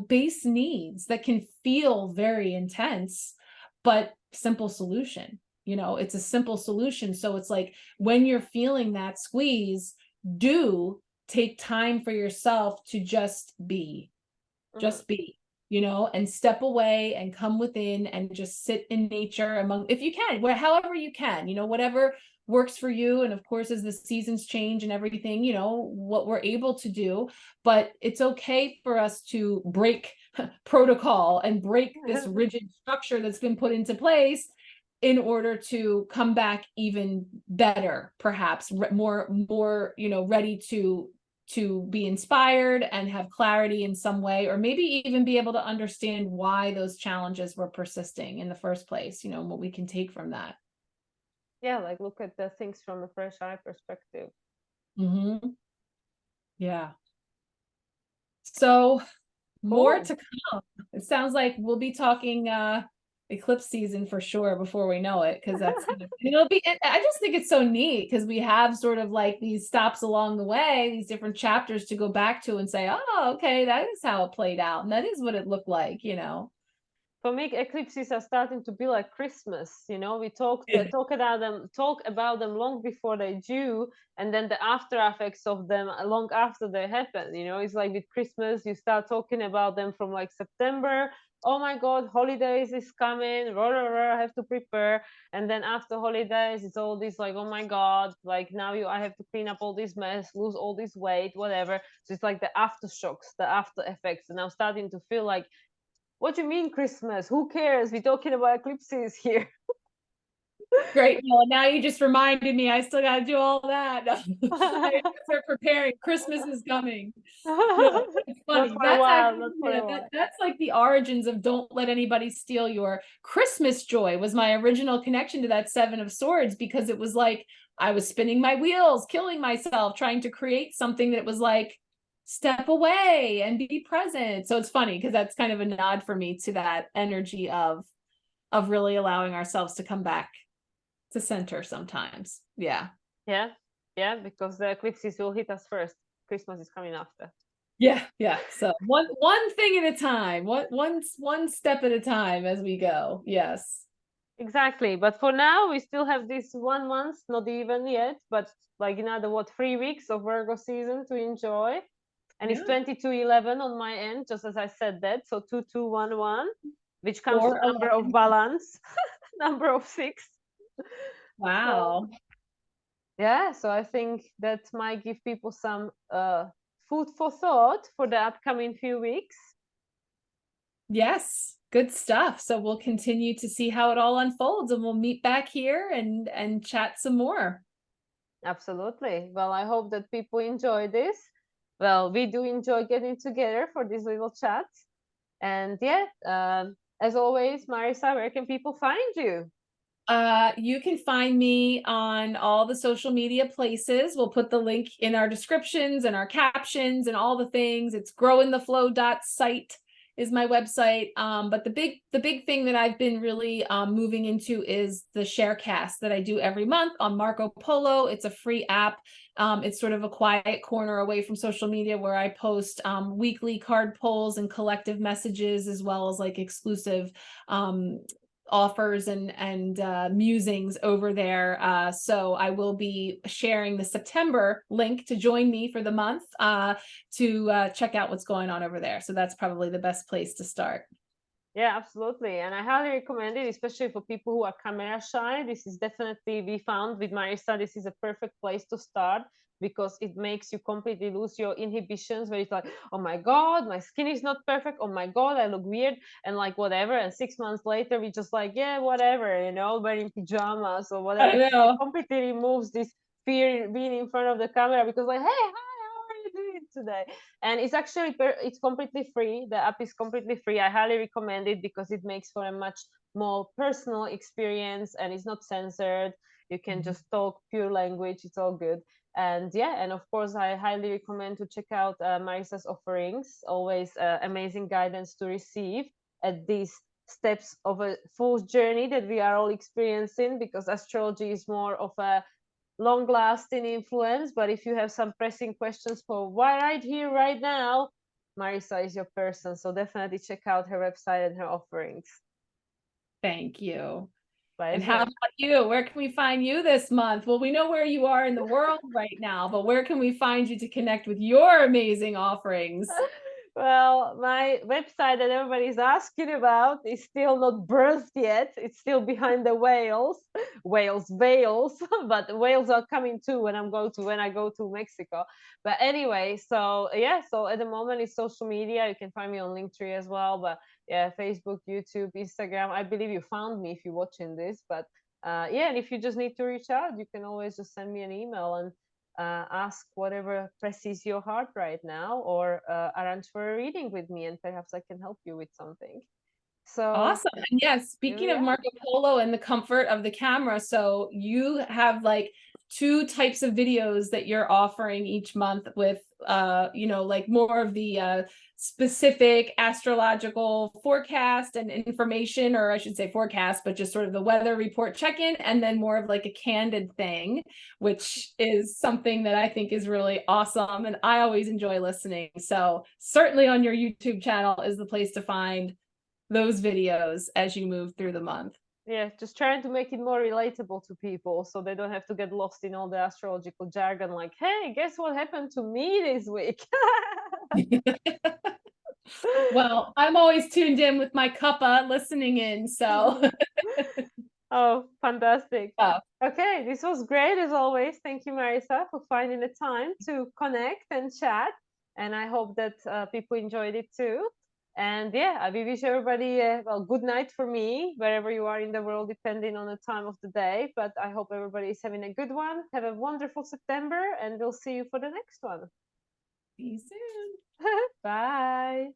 Base needs that can feel very intense, but simple solution. You know, it's a simple solution. So it's like, when you're feeling that squeeze, do take time for yourself to just be, you know, and step away and come within and just sit in nature among, if you can, where, however you can, you know, whatever works for you. And of course, as the seasons change and everything, you know, what we're able to do, but it's okay for us to break protocol and break this rigid structure that's been put into place in order to come back even better, perhaps more, you know, ready to be inspired and have clarity in some way, or maybe even be able to understand why those challenges were persisting in the first place, you know, and what we can take from that. Yeah, like look at the things from a fresh eye perspective. Mm-hmm. Yeah. So more to come. It sounds like we'll be talking eclipse season for sure before we know it, because that's it'll be, I just think it's so neat because we have sort of like these stops along the way, these different chapters to go back to and say, oh, okay, that is how it played out, and that is what it looked like, you know. For me, eclipses are starting to be like Christmas. You know, we Yeah. talk about them long before they do, and then the after effects of them long after they happen. You know, it's like with Christmas, you start talking about them from like September. Oh my God, holidays is coming. Rah, rah, rah, I have to prepare. And then after holidays, it's all this like, oh my God, like now I have to clean up all this mess, lose all this weight, whatever. So it's like the aftershocks, the after effects, and I'm starting to feel like, what do you mean Christmas? Who cares? We're talking about eclipses here. Great. Well, now you just reminded me I still got to do all that. I have to start preparing. Christmas is coming. No, it's Not funny. for a That's while, actually, not for a while. that's like the origins of "Don't Let Anybody Steal Your Christmas Joy" was my original connection to that Seven of Swords, because it was like I was spinning my wheels, killing myself, trying to create something that was like, step away and be present. So it's funny because that's kind of a nod for me to that energy of really allowing ourselves to come back to center sometimes. Yeah. Yeah, yeah, because the eclipses will hit us first. Christmas is coming after. Yeah. Yeah. So one thing at a time, one step at a time as we go. Yes. Exactly. But for now, we still have this 1 month, not even yet, but like another, what, 3 weeks of Virgo season to enjoy. And it's Yeah. 2211 on my end, just as I said that. So 2211, which comes to Or number of balance, number of six. So wow. yeah, so I think that might give people some food for thought for the upcoming few weeks. Yes. Good stuff. So we'll continue to see how it all unfolds, and we'll meet back here and chat some more. Absolutely. Well, I hope that people enjoy this. Well, we do enjoy getting together for these little chats. And yeah, as always, Marissa, where can people find you? You can find me on all the social media places. We'll put the link in our descriptions and our captions and all the things. It's growintheflow.site. is my website. But the big thing that I've been really moving into is the sharecast that I do every month on Marco Polo. It's a free app. It's sort of a quiet corner away from social media where I post weekly card polls and collective messages, as well as like exclusive offers and musings over there. So I will be sharing the September link to join me for the month to check out what's going on over there. So that's probably the best place to start. Yeah, absolutely. And I highly recommend it, especially for people who are camera shy. This is definitely, we found with Marissa, this is a perfect place to start because it makes you completely lose your inhibitions where it's like, oh my God, my skin is not perfect. Oh my God, I look weird and like whatever. And 6 months later, we just like, yeah, whatever, you know, wearing pajamas or whatever. I It know. completely removes this fear being in front of the camera because like, hey, hi, how are you doing today? And it's actually it's completely free. The app is completely free. I highly recommend it because it makes for a much more personal experience and it's not censored. You can just talk pure language. It's all good. And yeah, and of course I highly recommend to check out Marissa's offerings. Always amazing guidance to receive at these steps of a full journey that we are all experiencing, because astrology is more of a long lasting influence. But if you have some pressing questions for why right here, right now, Marissa is your person. So definitely check out her website and her offerings. Thank you. And how Pleasure. about you? Where can we find you this month? Well, we know where you are in the world right now, but where can we find you to connect with your amazing offerings? Well, my website that everybody's asking about is still not birthed yet. It's still behind the whales, whales, but whales are coming too when I go to Mexico. But anyway, so yeah, so at the moment it's social media. You can find me on Linktree as well. But yeah, Facebook, YouTube, Instagram. I believe you found me if you're watching this. But yeah, and if you just need to reach out, you can always just send me an email and ask whatever presses your heart right now, or arrange for a reading with me, and perhaps I can help you with something. So Awesome. And yes, here speaking we of are. Marco Polo and the comfort of the camera, so you have like two types of videos that you're offering each month with like more of the specific astrological forecast and information, or I should say forecast, but just sort of the weather report check-in, and then more of like a candid thing, which is something that I think is really awesome and I always enjoy listening. So certainly on your YouTube channel is the place to find those videos as you move through the month. Yeah, just trying to make it more relatable to people so they don't have to get lost in all the astrological jargon like, hey, guess what happened to me this week? Well, I'm always tuned in with my cuppa listening in, so Oh, fantastic. oh, Okay, this was great as always. Thank you, Marissa, for finding the time to connect and chat. And I hope that people enjoyed it too. And yeah, we wish everybody well, good night for me, wherever you are in the world, depending on the time of the day. But I hope everybody is having a good one. Have a wonderful September, and we'll see you for the next one. see you soon. Bye.